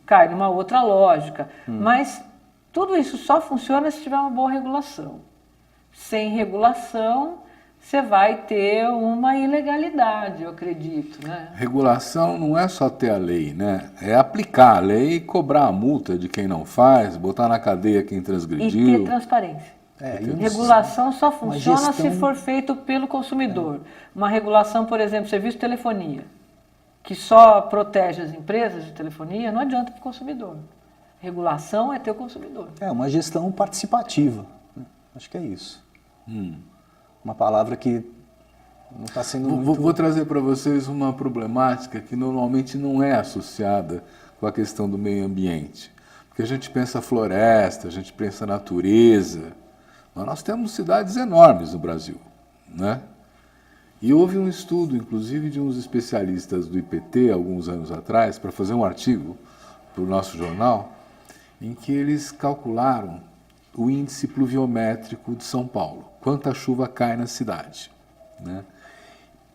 Cai numa outra lógica. Mas tudo isso só funciona se tiver uma boa regulação. Sem regulação, você vai ter uma ilegalidade, eu acredito. Né? Regulação não é só ter a lei, né? É aplicar a lei e cobrar a multa de quem não faz, botar na cadeia quem transgrediu. E ter transparência. Regulação só funciona se for feito pelo consumidor. Uma regulação, por exemplo, serviço de telefonia, que só protege as empresas de telefonia, não adianta para o consumidor. Regulação é ter o consumidor. É uma gestão participativa. Acho que é isso. Uma palavra que Não está sendo muito... Vou trazer para vocês uma problemática que normalmente não é associada com a questão do meio ambiente. Porque a gente pensa floresta, a gente pensa natureza, mas nós temos cidades enormes no Brasil, né? E houve um estudo, inclusive, de uns especialistas do IPT, alguns anos atrás, para fazer um artigo para o nosso jornal, em que eles calcularam o índice pluviométrico de São Paulo, quanta chuva cai na cidade, né?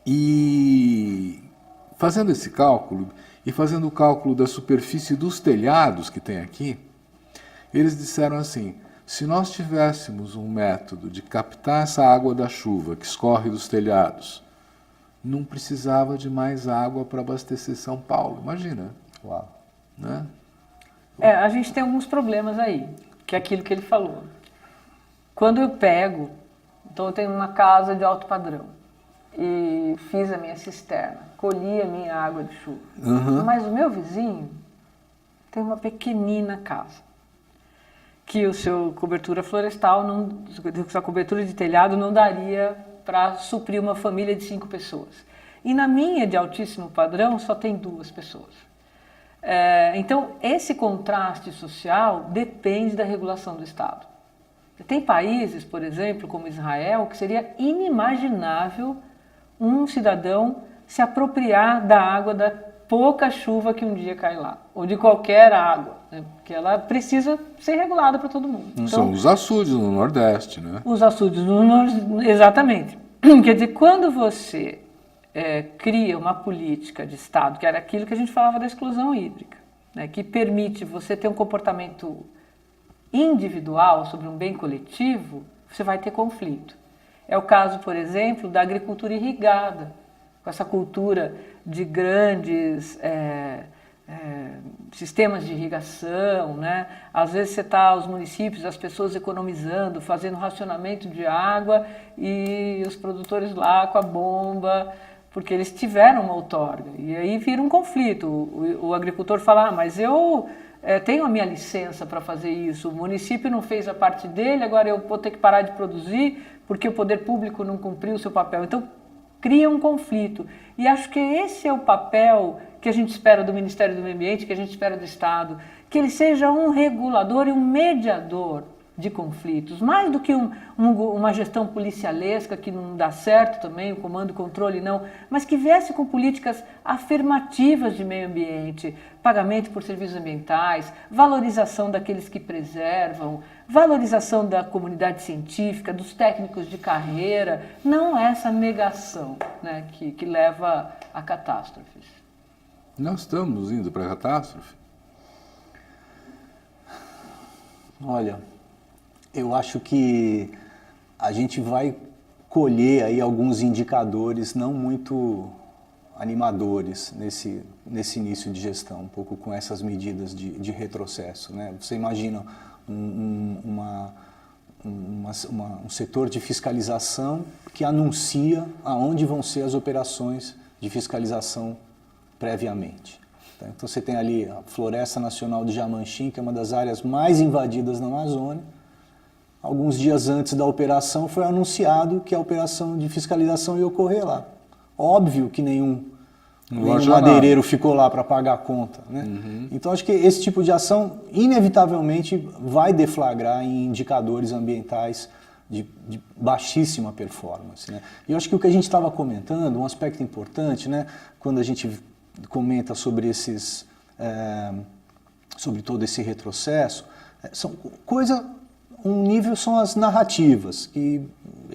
E fazendo esse cálculo, e fazendo o cálculo da superfície dos telhados que tem aqui, eles disseram assim, se nós tivéssemos um método de captar essa água da chuva que escorre dos telhados, não precisava de mais água para abastecer São Paulo. Imagina. Uau. Né? A gente tem alguns problemas aí, que é aquilo que ele falou. Quando eu pego, então eu tenho uma casa de alto padrão e fiz a minha cisterna, colhi a minha água de chuva, mas o meu vizinho tem uma pequenina casa, que o seu cobertura florestal, sua cobertura de telhado não daria para suprir uma família de 5 pessoas. E na minha, de altíssimo padrão, só tem 2 pessoas. Então, esse contraste social depende da regulação do Estado. Tem países, por exemplo, como Israel, que seria inimaginável um cidadão se apropriar da água da pouca chuva que um dia cai lá, ou de qualquer água, né? Porque ela precisa ser regulada para todo mundo. Então, são os açudes no Nordeste, né? Os açudes no Nordeste, exatamente. Quer dizer, quando você cria uma política de Estado, que era aquilo que a gente falava da exclusão hídrica, né? Que permite você ter um comportamento individual sobre um bem coletivo, você vai ter conflito. É o caso, por exemplo, da agricultura irrigada, com essa cultura de grandes sistemas de irrigação, né? Às vezes você está, os municípios, as pessoas economizando, fazendo racionamento de água e os produtores lá com a bomba, porque eles tiveram uma outorga. E aí vira um conflito. O agricultor fala, mas eu tenho a minha licença para fazer isso, o município não fez a parte dele, agora eu vou ter que parar de produzir porque o poder público não cumpriu o seu papel. Então, cria um conflito. E acho que esse é o papel que a gente espera do Ministério do Meio Ambiente, que a gente espera do Estado, que ele seja um regulador e um mediador de conflitos, mais do que uma gestão policialesca que não dá certo também, o comando e controle não, mas que viesse com políticas afirmativas de meio ambiente, pagamento por serviços ambientais, valorização daqueles que preservam, valorização da comunidade científica, dos técnicos de carreira, não essa negação, né, que leva a catástrofes. Nós estamos indo para a catástrofe? Olha, eu acho que a gente vai colher aí alguns indicadores não muito animadores nesse início de gestão, um pouco com essas medidas de retrocesso, né? Você imagina um setor de fiscalização que anuncia aonde vão ser as operações de fiscalização previamente. Então você tem ali a Floresta Nacional de Jamanchim, que é uma das áreas mais invadidas na Amazônia. Alguns dias antes da operação foi anunciado que a operação de fiscalização ia ocorrer lá. Óbvio que nenhum madeireiro ficou lá para pagar a conta, né? Então acho que esse tipo de ação inevitavelmente vai deflagrar em indicadores ambientais de baixíssima performance, né? E eu acho que o que a gente estava comentando, um aspecto importante, né, quando a gente comenta sobre sobre todo esse retrocesso, um nível são as narrativas, que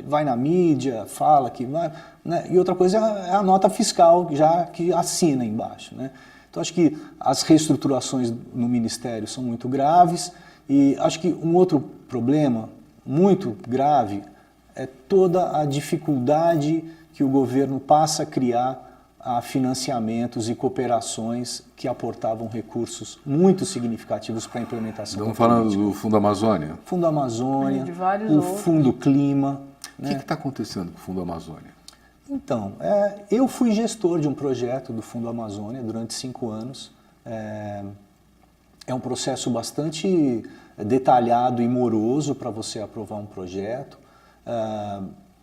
vai na mídia, fala que vai, né? E outra coisa é a nota fiscal, já que assina embaixo, né? Então acho que as reestruturações no Ministério são muito graves e acho que um outro problema muito grave é toda a dificuldade que o governo passa a criar a financiamentos e cooperações que aportavam recursos muito significativos para a implementação. Estamos falando do Fundo Amazônia? Fundo Amazônia, de vários o outros. Fundo Clima. O que está acontecendo com o Fundo Amazônia? Então, eu fui gestor de um projeto do Fundo Amazônia durante 5 anos. É um processo bastante detalhado e moroso para você aprovar um projeto.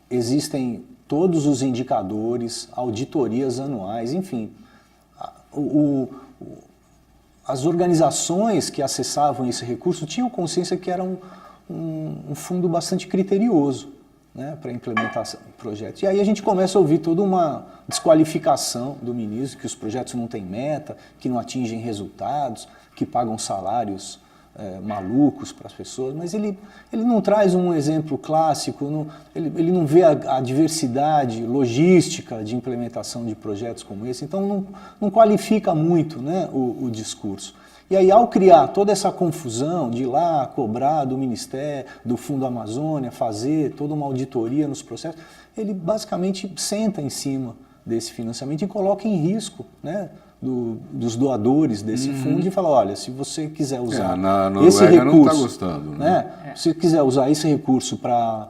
existem todos os indicadores, auditorias anuais, enfim. As organizações que acessavam esse recurso tinham consciência que era um fundo bastante criterioso, né, para implementar projetos. E aí a gente começa a ouvir toda uma desqualificação do ministro, que os projetos não têm meta, que não atingem resultados, que pagam salários malucos para as pessoas, mas ele não traz um exemplo clássico, ele não vê a diversidade logística de implementação de projetos como esse, então não qualifica muito, né, o discurso. E aí, ao criar toda essa confusão de ir lá cobrar do Ministério, do Fundo Amazônia, fazer toda uma auditoria nos processos, ele basicamente senta em cima desse financiamento e coloca em risco, né, dos doadores desse fundo e fala, olha, se você quiser usar esse recurso, não tá gostando, né? Se você quiser usar esse recurso para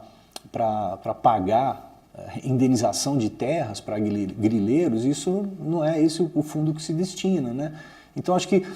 pagar indenização de terras para grileiros, isso não é esse o fundo que se destina, né? Então acho que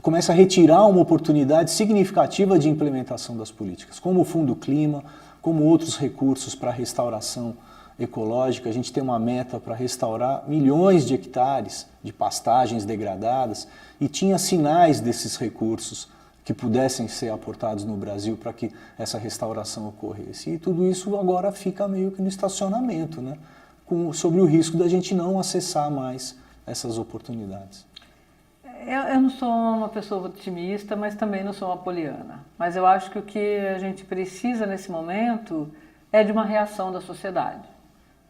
começa a retirar uma oportunidade significativa de implementação das políticas, como o Fundo Clima, como outros recursos para restauração ecológica. A gente tem uma meta para restaurar milhões de hectares de pastagens degradadas e tinha sinais desses recursos que pudessem ser aportados no Brasil para que essa restauração ocorresse. E tudo isso agora fica meio que no estacionamento, né? Sobre o risco da gente não acessar mais essas oportunidades. Eu não sou uma pessoa otimista, mas também não sou uma poliana. Mas eu acho que o que a gente precisa nesse momento é de uma reação da sociedade.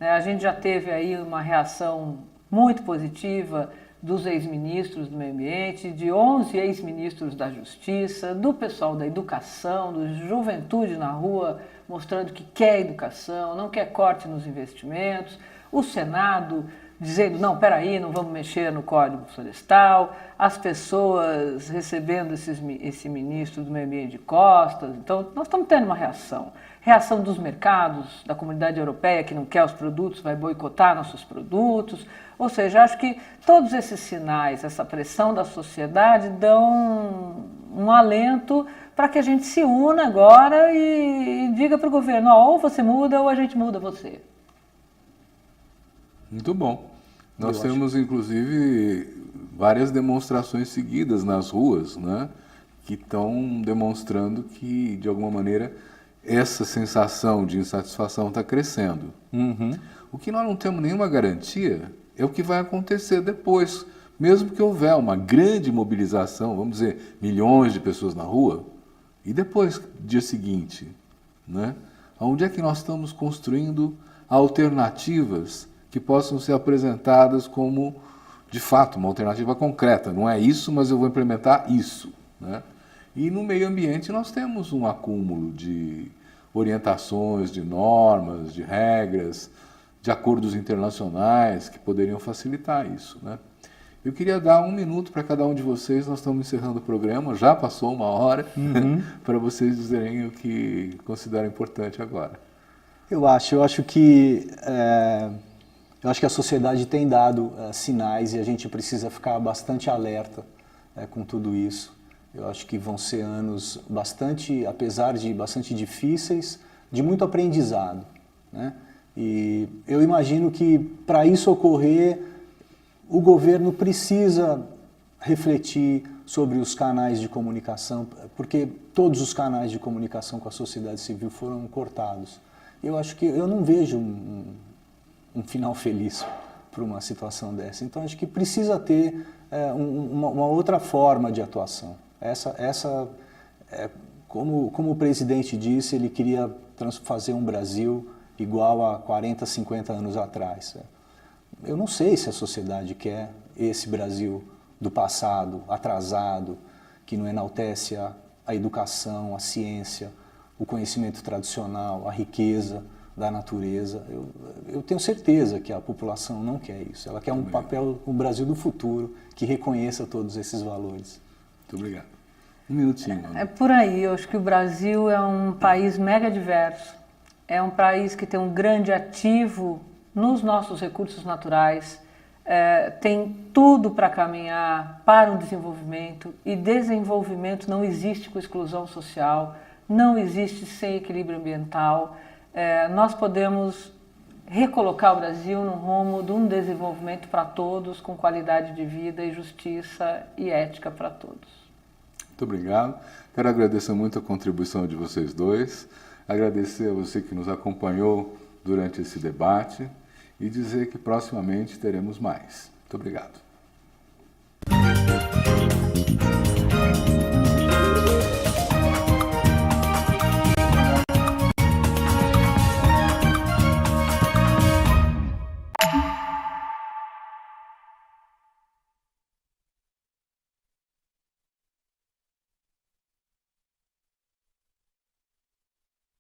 A gente já teve aí uma reação muito positiva dos ex-ministros do meio ambiente, de 11 ex-ministros da justiça, do pessoal da educação, do juventude na rua, mostrando que quer educação, não quer corte nos investimentos, o Senado dizendo, não, peraí, não vamos mexer no Código Florestal, as pessoas recebendo esse ministro do meio ambiente de costas. Então, nós estamos tendo uma reação. Reação dos mercados, da comunidade europeia que não quer os produtos, vai boicotar nossos produtos. Ou seja, acho que todos esses sinais, essa pressão da sociedade dão um alento para que a gente se una agora e diga para o governo, ou você muda ou a gente muda você. Muito bom. Nós temos, inclusive, várias demonstrações seguidas nas ruas, né, que estão demonstrando que, de alguma maneira, essa sensação de insatisfação está crescendo. Uhum. O que nós não temos nenhuma garantia é o que vai acontecer depois. Mesmo que houver uma grande mobilização, vamos dizer, milhões de pessoas na rua, e depois, dia seguinte, né, onde é que nós estamos construindo alternativas que possam ser apresentadas como, de fato, uma alternativa concreta. Não é isso, mas eu vou implementar isso, né? E no meio ambiente nós temos um acúmulo de orientações, de normas, de regras, de acordos internacionais que poderiam facilitar isso, né? Eu queria dar 1 minuto para cada um de vocês, nós estamos encerrando o programa, já passou 1 hora, para vocês dizerem o que consideram importante agora. Eu acho que a sociedade tem dado sinais e a gente precisa ficar bastante alerta com tudo isso. Eu acho que vão ser anos apesar de bastante difíceis, de muito aprendizado, né? E eu imagino que para isso ocorrer, o governo precisa refletir sobre os canais de comunicação, porque todos os canais de comunicação com a sociedade civil foram cortados. Eu não vejo um final feliz para uma situação dessa. Então, acho que precisa ter uma outra forma de atuação. Como o presidente disse, ele queria fazer um Brasil igual a 40, 50 anos atrás. Eu não sei se a sociedade quer esse Brasil do passado, atrasado, que não enaltece a educação, a ciência, o conhecimento tradicional, a riqueza da natureza. Eu tenho certeza que a população não quer isso. Ela quer um Brasil do futuro que reconheça todos esses valores. Muito obrigado. 1 minutinho. É por aí. Eu acho que o Brasil é um país mega diverso. É um país que tem um grande ativo nos nossos recursos naturais. Tem tudo para caminhar para um desenvolvimento. E desenvolvimento não existe com exclusão social, não existe sem equilíbrio ambiental. nós podemos recolocar o Brasil no rumo de um desenvolvimento para todos, com qualidade de vida e justiça e ética para todos. Muito obrigado. Quero agradecer muito a contribuição de vocês dois, agradecer a você que nos acompanhou durante esse debate e dizer que proximamente teremos mais. Muito obrigado.